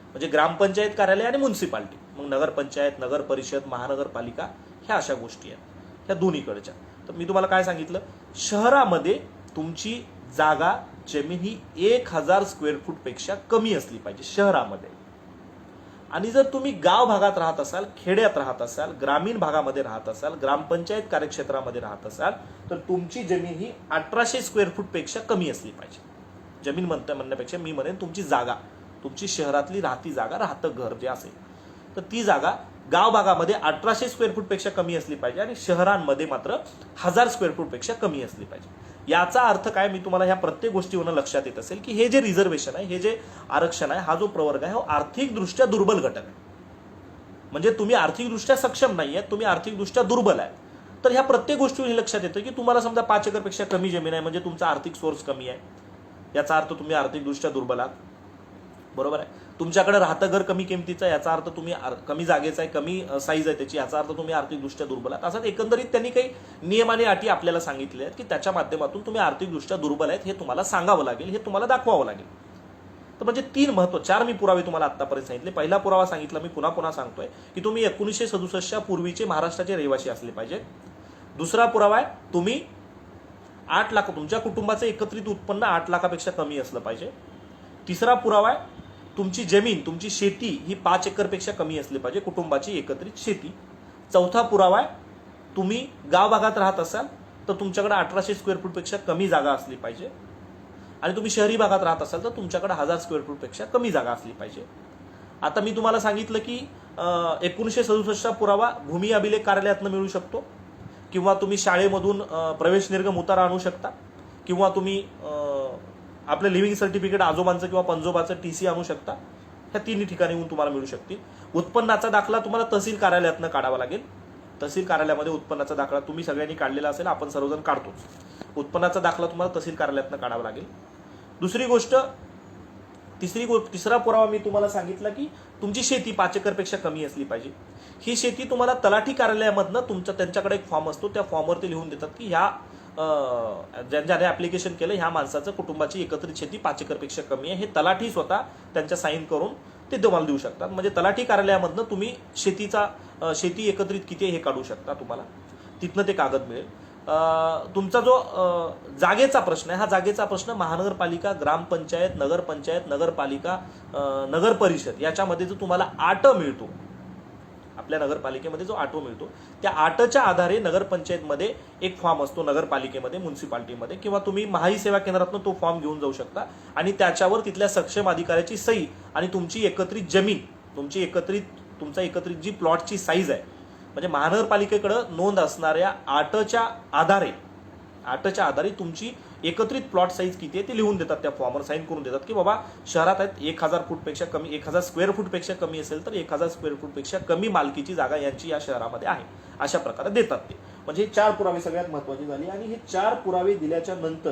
A: म्हणजे ग्रामपंचायत कार्यालय आणि म्युन्सिपाल्टी, मग नगरपंचायत, नगर परिषद, महानगरपालिका ह्या अशा गोष्टी आहेत ह्या दोन्हीकडच्या. तर मी तुम्हाला काय सांगितलं, शहरामध्ये तुमची जागा जमीन ही 1000 स्क्वेअर फूट पेक्षा कमी असली पाहिजे शहरामध्ये. आणि जर तुम्ही गाव भागात राहत असाल, खेड्यात राहत असाल, ग्रामीण भागामध्ये राहत असाल, ग्रामपंचायत कार्यक्षेत्रामध्ये राहत असाल, तर तुमची जमीन ही 1800 स्क्वेअर फूट पेक्षा कमी असली पाहिजे. जमीन म्हणण्यापेक्षा मी म्हणेन तुमची जागा, तुमची शहरातली राहती जागा, राहतं घर जे असेल, तर ती जागा गाव भागामध्ये 1800 स्क्वेअर फूट पेक्षा कमी असली पाहिजे आणि शहरांमध्ये मात्र 1000 स्क्वेअर फूट पेक्षा कमी असली पाहिजे. याचा अर्थ काय, मी तुम्हाला ह्या प्रत्येक गोष्टीवरून लक्षात येत असेल की हे जे रिझर्वेशन आहे, हे जे आरक्षण आहे, हा जो प्रवर्ग आहे, हा आर्थिकदृष्ट्या दुर्बल घटक आहे. म्हणजे तुम्ही आर्थिकदृष्ट्या सक्षम नाही आहे, तुम्ही आर्थिकदृष्ट्या दुर्बल आहे. तर ह्या प्रत्येक गोष्टीवर लक्षात येतं की तुम्हाला समजा 5 एकरपेक्षा कमी जमीन आहे, म्हणजे तुमचा आर्थिक सोर्स कमी आहे, याचा अर्थ तुम्ही आर्थिकदृष्ट्या दुर्बल आहात. बरोबर आहे. तुमच्याकडे राहतं घर कमी किमतीचं आहे, याचा अर्थ तुम्ही कमी जागेचा आहे, कमी साईज आहे त्याची, याचा अर्थ तुम्ही आर्थिकदृष्ट्या दुर्बल आहात. असं एकंदरीत त्यांनी काही नियम आणि अटी आपल्याला सांगितले आहेत की त्याच्या माध्यमातून तुम्ही आर्थिकदृष्ट्या दुर्बल आहेत हे तुम्हाला सांगावं लागेल, हे तुम्हाला दाखवावं लागेल. तर म्हणजे 4 मी पुरावे तुम्हाला आतापर्यंत सांगितले. पहिला पुरावा सांगितला, मी पुन्हा सांगतोय की तुम्ही 1967 पूर्वीचे महाराष्ट्राचे रहिवासी असले पाहिजे. दुसरा पुरावा आहे, तुम्ही 8 लाख, तुमच्या कुटुंबाचं एकत्रित उत्पन्न 8 लाखापेक्षा कमी असलं पाहिजे. तिसरा पुरावा आहे, तुमची जमीन, तुमची शेती ही 5 एकरपेक्षा कमी असली पाहिजे, कुटुंबाची एकत्रित शेती. चौथा पुरावा आहे, तुम्ही गाव भागात राहत असाल तर तुमच्याकडे 1800 स्क्वेअर फूट पेक्षा कमी जागा असली पाहिजे आणि तुम्ही शहरी भागात राहत असाल तर तुमच्याकडे 1000 स्क्वेअर फूट पेक्षा कमी जागा असली पाहिजे. आता मी तुम्हाला सांगितलं की 1967 पुरावा भूमी अभिलेख कार्यालयातनं मिळू शकतो, किंवा तुम्ही शाळेमधून प्रवेश निर्गम उतारा आणू शकता, किंवा तुम्ही आपलं लिव्हिंग सर्टिफिकेट आजोबांचं किंवा पणजोबाचं TC आणू शकता. ह्या तिन्ही ठिकाणी तुम्हाला मिळू शकतील. उत्पन्नाचा दाखला तुम्हाला तहसील कार्यालयातनं काढावा लागेल. तहसील कार्यालयामध्ये उत्पन्नाचा दाखला तुम्ही सगळ्यांनी काढलेला असेल, आपण सर्वजण काढतोच. उत्पन्नाचा दाखला तुम्हाला तहसील कार्यालयातनं काढावा लागेल. दुसरी गोष्ट, तिसरा पुरावा मी तुम्हाला सांगितला की तुमची शेती 5 एकरपेक्षा कमी असली पाहिजे. ही शेती तुम्हाला तलाठी कार्यालयामधनं त्यांच्याकडे एक फॉर्म असतो, त्या फॉर्मवरती लिहून देतात की ह्या ज्याने ऍप्लिकेशन केलं ह्या माणसाचं कुटुंबाची एकत्रित शेती 5 एकरपेक्षा कमी आहे, हे तलाठी स्वतः त्यांच्या साईन करून ते तुम्हाला देऊ शकतात. म्हणजे तलाठी कार्यालयामधनं तुम्ही शेती एकत्रित किती आहे हे काढू शकता, तुम्हाला तिथनं ते कागद मिळेल. तुमचा जो जागेचा प्रश्न आहे, हा जागेचा प्रश्न महानगरपालिका, ग्रामपंचायत, नगरपंचायत, नगरपालिका, नगर परिषद याच्यामध्ये जो तुम्हाला 8 मिळतो, आपल्या नगरपालिकेमध्ये जो 8 मिळतो, त्या 8च्या आधारे नगरपंचायतमध्ये एक फॉर्म असतो, नगरपालिकेमध्ये, म्युन्सिपालिटीमध्ये, किंवा तुम्ही महाई सेवा केंद्रातून तो फॉर्म घेऊन जाऊ शकता आणि त्याच्यावर तिथल्या सक्षम अधिकाऱ्याची सही आणि तुमची एकत्रित जमीन, तुमचा एकत्रित जी प्लॉटची साईज आहे, म्हणजे महानगरपालिकेकडे नोंद असणाऱ्या 8च्या आधारे तुमची एकत्रित प्लॉट साईज किती आहे ते लिहून देतात, त्या फॉर्मवर साईन करून देतात की बाबा शहरात आहेत 1000 फूटपेक्षा कमी, 1000 स्क्वेअर फूटपेक्षा कमी असेल तर 1000 स्क्वेअर फूटपेक्षा कमी मालकीची जागा यांची या शहरामध्ये आहे, अशा प्रकारे देतात ते. म्हणजे हे 4 पुरावे सगळ्यात महत्वाचे झाले. आणि हे 4 पुरावे दिल्याच्या नंतर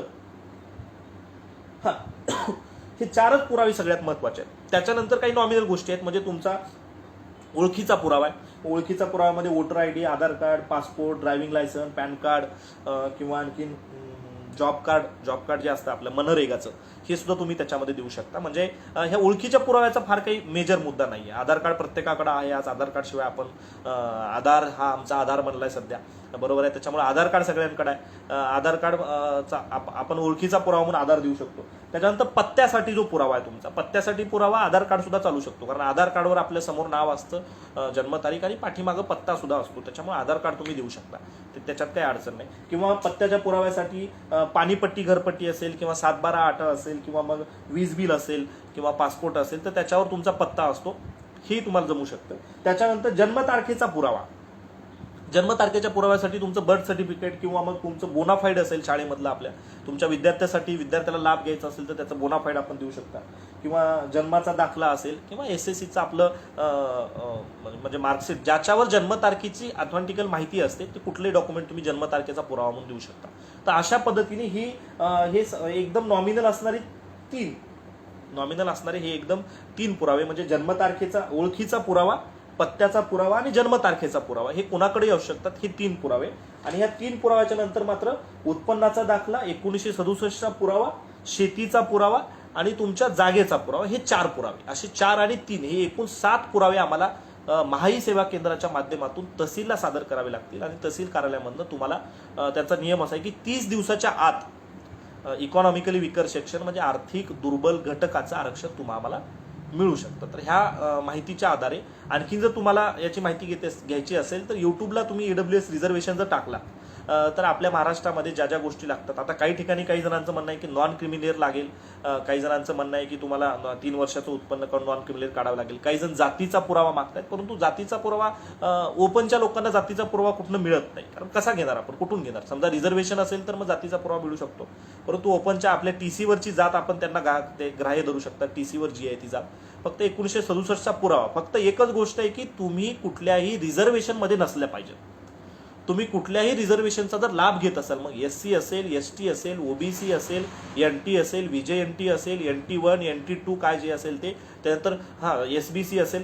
A: हे 4च पुरावे सगळ्यात महत्वाचे आहेत. त्याच्यानंतर काही नॉमिनल गोष्टी आहेत, म्हणजे तुमचा ओळखीचा पुरावा आहे. ओळखीचा पुराव्यामध्ये voter ID, Aadhaar card, passport, driving licence, PAN card, किंवा आणखीन जॉब कार्ड जे असतं आपलं मनरेगाचं, हे सुद्धा तुम्ही त्याच्यामध्ये देऊ शकता. म्हणजे ह्या ओळखीच्या पुराव्याचा फार काही मेजर मुद्दा नाही आहे. आधार कार्ड प्रत्येकाकडे आहे. आज आधार कार्ड शिवाय आधार हा आमचा आधार बनलाय सध्या, बरोबर आहे. त्याच्यामुळे आधार कार्ड सगळ्यांकडे आहे. आधार कार्डचा आपण ओळखीचा पुरावा म्हणून आधार देऊ शकतो. त्याच्यानंतर पत्त्यासाठी जो पुरावा आहे तुमचा, पत्त्यासाठी पुरावा आधार कार्ड सुद्धा चालू शकतो, कारण आधार कार्डवर आपल्या समोर नाव असतं, जन्मतारीख आणि पाठीमागं पत्ता सुद्धा असतो. त्याच्यामुळे आधार कार्ड तुम्ही देऊ शकता, त्याच्यात काही अडचण नाही. किंवा पत्त्याच्या पुराव्यासाठी पाणीपट्टी, घरपट्टी असेल, किंवा 7/12 असेल, किंवा मग वीज बिल असेल, किंवा पासपोर्ट असेल, तर त्याच्यावर तुमचा पत्ता असतो, हे तुम्हाला जमू शकतं. त्याच्यानंतर जन्मतारखेचा पुरावा, जन्मतारखेच्या पुराव्यासाठी तुमचं बर्थ सर्टिफिकेट किंवा मग तुमचं बोनाफाईड असेल शाळेमधलं, आपल्या तुमच्या विद्यार्थ्याला लाभ घ्यायचा असेल तर त्याचं बोनाफाईड आपण देऊ शकता. किंवा जन्माचा दाखला असेल, किंवा SSCचं आपलं म्हणजे मार्कशीट, ज्याच्यावर जन्मतारखेची ऑथेंटिकल माहिती असते, ते कुठलेही डॉक्युमेंट तुम्ही जन्मतारखेचा पुरावा म्हणून देऊ शकता. तर अशा पद्धतीने हे एकदम नॉमिनल असणारे हे एकदम 3 पुरावे, म्हणजे जन्मतारखेचा, ओळखीचा पुरावा, पत्त्याचा पुरावा आणि जन्मतारखेचा पुरावा, हे कोणाकडे येऊ शकतात, हे 3 पुरावे. आणि ह्या 3 पुराव्याच्या नंतर मात्र उत्पन्नाचा दाखला, 1967 पुरावा, शेतीचा पुरावा आणि तुमच्या जागेचा पुरावा, हे 4 पुरावे, असे 4 आणि 3 हे एकूण 7 पुरावे आम्हाला महाई सेवा केंद्राच्या माध्यमातून तहसीलला सादर करावे लागतील आणि तहसील कार्यालयामधनं तुम्हाला त्यांचा नियम असा आहे की 30 दिवसाच्या आत इकॉनॉमिकली विकर सेक्शन म्हणजे आर्थिक दुर्बल घटकाचं आरक्षण तुम्हाला मिळू शकतं. तर ह्या माहितीच्या आधारे आणखीन जर तुम्हाला याची माहिती घ्यायची असेल तर यूट्यूबला तुम्ही EWS रिझर्वेशन जर टाकला तर आपल्या महाराष्ट्रामध्ये ज्या ज्या गोष्टी लागतात, आता काही ठिकाणी काही जणांचं म्हणणं आहे की नॉन क्रिमिलियर लागेल, काही जणांचं म्हणणं आहे की तुम्हाला 3 वर्षाचं उत्पन्न करून नॉन क्रिमिलियर काढावं लागेल, काही जण जातीचा पुरावा मागतायत. परंतु जातीचा पुरावा ओपनच्या लोकांना जातीचा पुरावा कुठनं मिळत नाही, कारण कसा घेणार आपण, कुठून घेणार? समजा रिझर्वेशन असेल तर मग जातीचा पुरावा मिळू शकतो, परंतु ओपनच्या आपल्या TC वरची जात आपण त्यांना ग्राह्य धरू शकतात. TC वर जी आहे ती जात फक्त 1967चा पुरावा. फक्त एकच गोष्ट आहे की तुम्ही कुठल्याही रिझर्वेशन मध्ये नसल्या पाहिजे. तुम्ही कुठल्याही रिझर्वेशनचा जर लाभ घेत असाल, मग SC असेल, ST असेल, OBC असेल, NT असेल, VJNT असेल, NT1 NT2 काय जे असेल ते, त्यानंतर SBC असेल,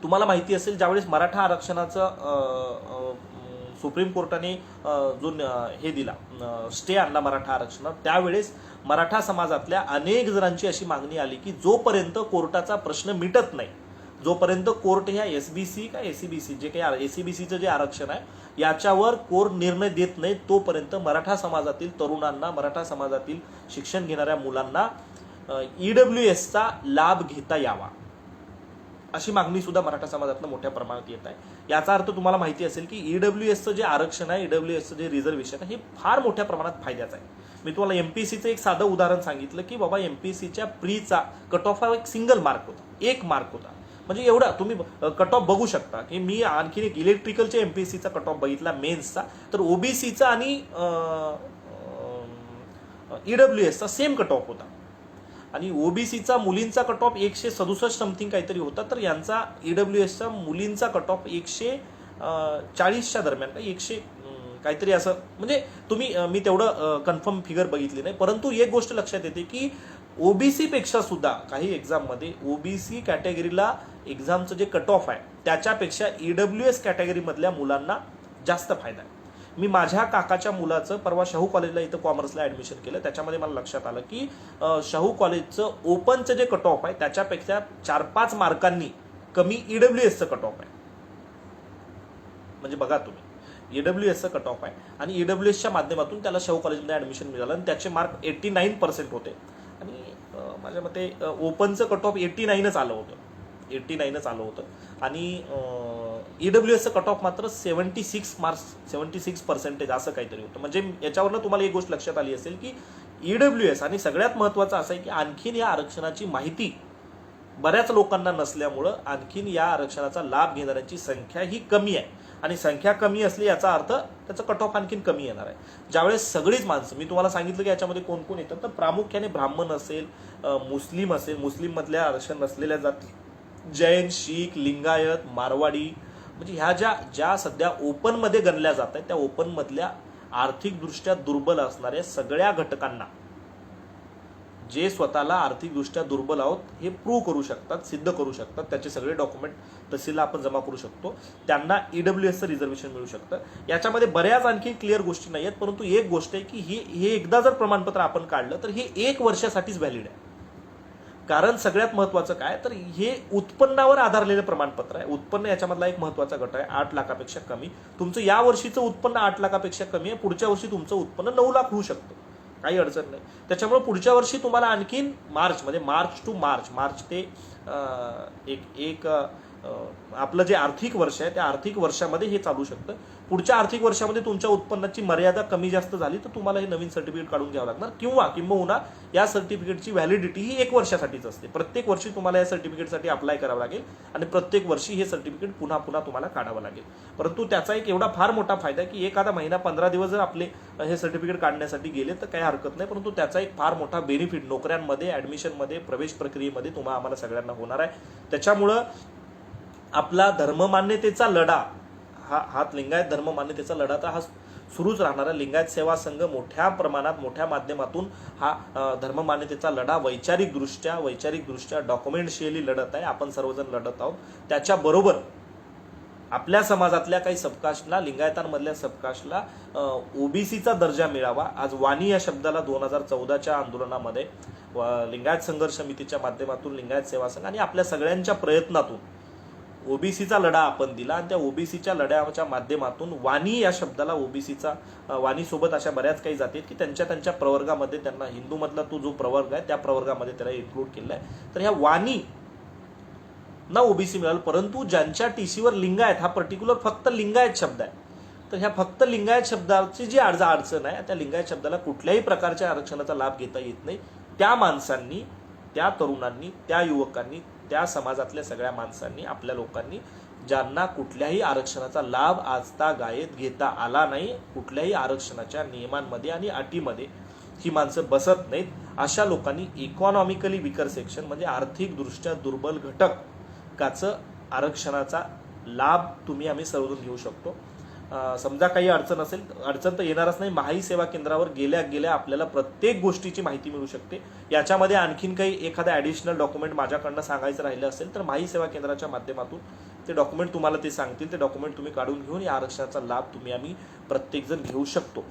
A: तुम्हाला माहिती असेल ज्यावेळेस मराठा आरक्षणाचं सुप्रीम कोर्टाने जो हे दिला स्टे आणला मराठा आरक्षणात, त्यावेळेस मराठा समाजातल्या अनेक जणांची अशी मागणी आली की जोपर्यंत कोर्टाचा प्रश्न मिटत नाही, जोपर्यंत कोर्ट ह्या SBC का ACBC जे काही ACBCचं जे आरक्षण आहे याच्यावर कोर्ट निर्णय देत नाही, तोपर्यंत मराठा समाजातील तरुणांना, मराठा समाजातील शिक्षण घेणाऱ्या मुलांना EWSचा लाभ घेता यावा अशी मागणी सुद्धा मराठा समाजातनं मोठ्या प्रमाणात येत आहे. याचा अर्थ तुम्हाला माहिती असेल की EWSचं जे आरक्षण आहे, EWSचं जे रिझर्वेशन आहे, हे फार मोठ्या प्रमाणात फायद्याचं आहे. मी तुम्हाला MPSCचं एक साधं उदाहरण सांगितलं की बाबा MPSCच्या प्रीचा कट ऑफ हा एक सिंगल मार्क होता, 1 मार्क होता. म्हणजे एवढा तुम्ही कट ऑफ बघू शकता की मी आणखीन एक इलेक्ट्रिकलच्या MPSCचा कट ऑफ बघितला मेन्सचा, तर OBCचा आणि EWSचा सेम कट ऑफ होता आणि OBCचा मुलींचा कट ऑफ 167 समथिंग काहीतरी होता, तर यांचा EWSचा मुलींचा कट ऑफ 140च्या दरम्यान का 100 काहीतरी असं, म्हणजे तुम्ही मी तेवढं कन्फर्म फिगर बघितली नाही. परंतु एक गोष्ट लक्षात येते की OBC पेक्षा सुद्धा काही एक्झाममध्ये OBC कॅटेगरीला एक्झामचं जे कट ऑफ आहे त्याच्यापेक्षा EWS कॅटेगरीमधल्या मुलांना जास्त फायदा आहे. मी माझ्या काकाच्या मुलाचं परवा शाहू कॉलेजला इथं कॉमर्सला ऍडमिशन केलं, त्याच्यामध्ये मला लक्षात आलं की शाहू कॉलेजचं ओपनचं जे कट ऑफ आहे त्याच्यापेक्षा 4-5 मार्कांनी कमी EWSचं कट ऑफ आहे. म्हणजे बघा तुम्ही, EWSचं कट ऑफ आहे आणि EWSच्या माध्यमातून त्याला शाहू कॉलेजमध्ये ऍडमिशन मिळालं आणि त्याचे मार्क 89% होते आणि माझ्या मते ओपनचं कट ऑफ 89च आलं होतं आणि EWSचं कट ऑफ मात्र 76 मार्क्स 76% असं काहीतरी होतं. म्हणजे याच्यावरनं तुम्हाला एक गोष्ट लक्षात आली असेल की EWS आणि सगळ्यात महत्त्वाचं असं आहे की आणखीन या आरक्षणाची माहिती बऱ्याच लोकांना नसल्यामुळं आणखीन या आरक्षणाचा लाभ घेणाऱ्यांची संख्या ही कमी आहे आणि संख्या कमी असली याचा अर्थ त्याचं कट ऑफ आणखीन कमी येणार आहे. ज्यावेळेस सगळीच माणसं, मी तुम्हाला सांगितलं की याच्यामध्ये कोण कोण येतात, तर प्रामुख्याने ब्राह्मण असेल, मुस्लिम असेल, मुस्लिम मधल्या आरक्षण नसलेल्या जाती, जैन, शीख, लिंगायत, मारवाडी, म्हणजे ह्या ज्या सध्या ओपनमध्ये गणल्या जात आहेत त्या ओपनमधल्या आर्थिकदृष्ट्या दुर्बल असणाऱ्या सगळ्या घटकांना, जे स्वतःला आर्थिकदृष्ट्या दुर्बल आहोत हे प्रूव्ह करू शकतात, सिद्ध करू शकतात, त्याचे सगळे डॉक्युमेंट तहसीलला आपण जमा करू शकतो, त्यांना EWSचं रिझर्वेशन मिळू शकतं. याच्यामध्ये बऱ्याच आणखी क्लिअर गोष्टी नाही आहेत, परंतु एक गोष्ट आहे की हे एकदा जर प्रमाणपत्र आपण काढलं तर हे 1 वर्षासाठीच व्हॅलिड आहे. कारण सगळ्यात महत्त्वाचं काय, तर हे उत्पन्नावर आधारलेलं प्रमाणपत्र आहे. उत्पन्न याच्यामधला एक महत्त्वाचा गट आहे. 8 लाखापेक्षा कमी तुमचं या वर्षीचं उत्पन्न 8 लाखापेक्षा कमी आहे, पुढच्या वर्षी तुमचं उत्पन्न 9 लाख होऊ शकतं, काही अडचण नाही. त्याच्यामुळे पुढच्या वर्षी तुम्हाला आणखीन मार्च ते आपलं जे आर्थिक वर्ष आहे त्या आर्थिक वर्षामध्ये हे चालू शकतं. पुढच्या आर्थिक वर्षामध्ये तुमच्या उत्पन्नाची मर्यादा कमी जास्त झाली तर तुम्हाला हे नवीन सर्टिफिकेट काढून घ्यावं लागणार, किंबहुना या सर्टिफिकेटची व्हॅलिडिटी ही 1 वर्षासाठीच असते. प्रत्येक वर्षी तुम्हाला या सर्टिफिकेटसाठी अप्लाय करावं लागेल आणि प्रत्येक वर्षी हे सर्टिफिकेट पुन्हा तुम्हाला काढावं लागेल. परंतु त्याचा एक एवढा फार मोठा फायदा आहे की एखादा महिना 15 दिवस जर आपले हे सर्टिफिकेट काढण्यासाठी गेले तर काही हरकत नाही, परंतु त्याचा एक फार मोठा बेनिफिट नोकऱ्यांमध्ये, ऍडमिशनमध्ये, प्रवेश प्रक्रियेमध्ये आम्हाला सगळ्यांना होणार आहे. त्याच्यामुळं आपला धर्ममान्यतेचा लढा हा लिंगायत धर्ममान्यतेचा लढा तर हा सुरूच राहणारा. लिंगायत सेवा संघ मोठ्या प्रमाणात, मोठ्या माध्यमातून हा धर्ममान्यतेचा लढा वैचारिकदृष्ट्या डॉक्युमेंटशियली लढत आहे. आपण सर्वजण लढत आहोत. त्याच्याबरोबर आपल्या समाजातल्या काही सबकास्टला, लिंगायतांमधल्या सबकास्टला OBCचा दर्जा मिळावा. आज वाणी या शब्दाला 2014च्या आंदोलनामध्ये लिंगायत संघर्ष समितीच्या माध्यमातून, लिंगायत सेवा संघ आणि आपल्या सगळ्यांच्या प्रयत्नातून ओबीसीचा लढा आपण दिला आणि त्या ओबीसीच्या लढ्याच्या माध्यमातून वाणी या शब्दाला ओबीसीचा वाणीसोबत अशा बऱ्याच काही जाती की त्यांच्या त्यांच्या प्रवर्गामध्ये त्यांना हिंदूमधला तो जो प्रवर्ग आहे त्या प्रवर्गामध्ये त्याला इन्क्लूड केलेला आहे. तर ह्या वाणी ना ओबीसी मिळालं, परंतु ज्यांच्या टीसीवर लिंगायत हा पर्टिक्युलर फक्त लिंगायत शब्द आहे. तर ह्या फक्त लिंगायत शब्दाची जी अडचण आहे त्या लिंगायत शब्दाला कुठल्याही प्रकारच्या आरक्षणाचा लाभ घेता येत नाही. त्या माणसांनी, त्या तरुणांनी, त्या युवकांनी, त्या समाजातल्या सगळ्या माणसांनी, आपल्या लोकांनी ज्यांना कुठल्याही आरक्षणाचा लाभ आजतागायत घेता आला नाही, कुठल्याही आरक्षणाच्या नियमांमध्ये आणि अटीमध्ये ही माणसं बसत नाहीत, अशा लोकांनी इकॉनॉमिकली विकर सेक्शन म्हणजे आर्थिकदृष्ट्या दुर्बल घटकाचं आरक्षणाचा लाभ तुम्ही आम्ही सर्वजण घेऊ शकतो. समजा काही अडचण असेल, अडचण तर येणारच नाही. महाई सेवा केंद्रावर गेल्या गेल्या आपल्याला प्रत्येक गोष्टीची माहिती मिळू शकते. याच्यामध्ये आणखीन काही एखादा ॲडिशनल डॉक्युमेंट माझ्याकडनं सांगायचं राहिलं असेल तर महाई सेवा केंद्राच्या माध्यमातून ते डॉक्युमेंट तुम्हाला ते सांगतील. ते डॉक्युमेंट तुम्ही काढून घेऊन या आरक्षणाचा लाभ तुम्ही आम्ही प्रत्येकजण घेऊ शकतो.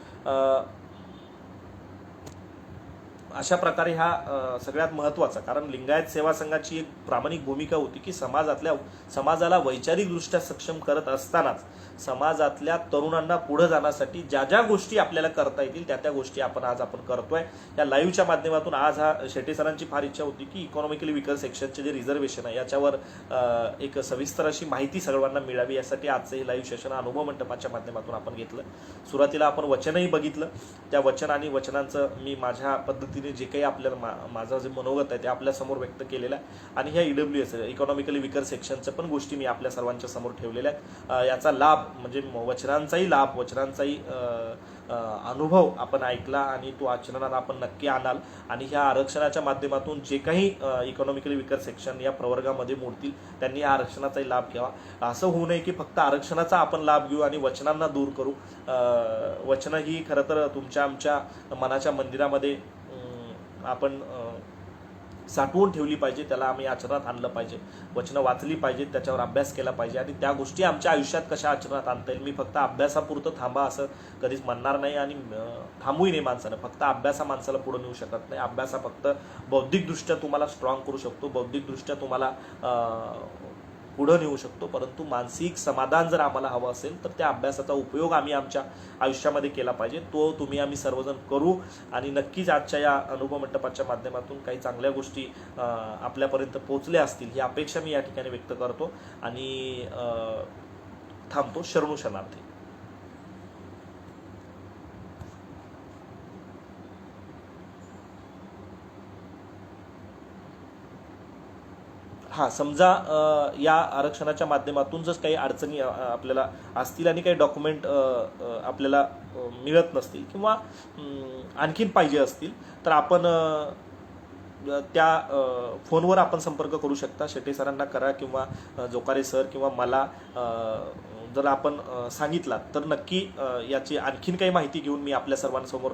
A: अशा प्रकारे हा सगळ्यात महत्त्वाचा, कारण लिंगायत सेवा संघाची एक प्रामाणिक भूमिका होती की समाजाला वैचारिकदृष्ट्या सक्षम करत असतानाच समाजातल्या तरुणांना पुढे जाण्यासाठी ज्या ज्या गोष्टी आपल्याला करता येतील त्या गोष्टी आज आपण करतोय. या लाईव्हच्या माध्यमातून आज शेट्टे सरांची फार इच्छा होती की इकॉनॉमिकली विकर सेक्शनचे जे रिझर्वेशन आहे याच्यावर एक सविस्तर अशी माहिती सर्वांना मिळावी, यासाठी आजचं हे लाईव्ह सेशन अनुभव मंडपाच्या माध्यमातून आपण घेतलं. सुरुवातीला आपण वचनही बघितलं, त्या वचन आणि वचनांचं मी माझ्या पद्धतीने जे काही आपल्याला माझं जे मनोगत आहे ते आपल्यासमोर व्यक्त केलेलं आहे. आणि ह्या EWS इकॉनॉमिकली विकर सेक्शनच्या पण गोष्टी मी आपल्या सर्वांच्या समोर ठेवलेल्या आहेत. याचा लाभ म्हणजे वचनांचाही लाभ, वचनांचाही अनुभव आपण ऐकला आणि तो आचरणात आपण नक्की आणाल. आणि ह्या आरक्षणाच्या माध्यमातून जे काही इकॉनॉमिकली विकर सेक्शन या प्रवर्गामध्ये मोडतील त्यांनी या आरक्षणाचाही लाभ घ्यावा. असं होऊ नये की फक्त आरक्षणाचा आपण लाभ घेऊ आणि वचनांना दूर करू. वचनं ही खरं तर तुमच्या आमच्या मनाच्या मंदिरामध्ये आपण साठवून ठेवली पाहिजे, त्याला आम्ही आचरणात आणलं पाहिजे. वचनं वाचली पाहिजे, त्याच्यावर अभ्यास केला पाहिजे आणि त्या गोष्टी आमच्या आयुष्यात कशा आचरणात आणता येईल. मी फक्त अभ्यासापुरतं थांबा असं कधीच म्हणणार नाही आणि थांबूही नाही माणसानं. फक्त अभ्यासा माणसाला पुढे नेऊ शकत नाही. अभ्यासा फक्त बौद्धिकदृष्ट्या तुम्हाला स्ट्रॉंग करू शकतो, बौद्धिकदृष्ट्या तुम्हाला पुढं नेऊ शकतो, परंतु मानसिक समाधान जर आम्हाला हवं असेल तर त्या अभ्यासाचा उपयोग आम्ही आमच्या आयुष्यामध्ये केला पाहिजे. तो तुम्ही आम्ही सर्वजण करू आणि नक्कीच आजच्या या अनुभव मंडपाच्या माध्यमातून काही चांगल्या गोष्टी आपल्यापर्यंत पोहोचल्या असतील ही अपेक्षा मी या ठिकाणी व्यक्त करतो आणि थांबतो. शरणू शरणार्थी. हां, समजा या आरक्षणाच्या माध्यमातून जर काही अडचणी आपल्याला असतील आणि काही डॉक्युमेंट आपल्याला मिळत नसतील किंवा आणखीन पाहिजे असतील तर आपण त्या फोनवर आपण संपर्क करू शकता. शेट्टे सरांना करा किंवा जोकारे सर किंवा मला जर आपण सांगितला तर नक्की याची आणखीन काही माहिती घेऊन मी आपल्या सर्वांसमोर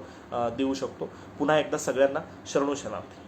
A: देऊ शकतो. पुन्हा एकदा सगळ्यांना शरणू शरणार्थी.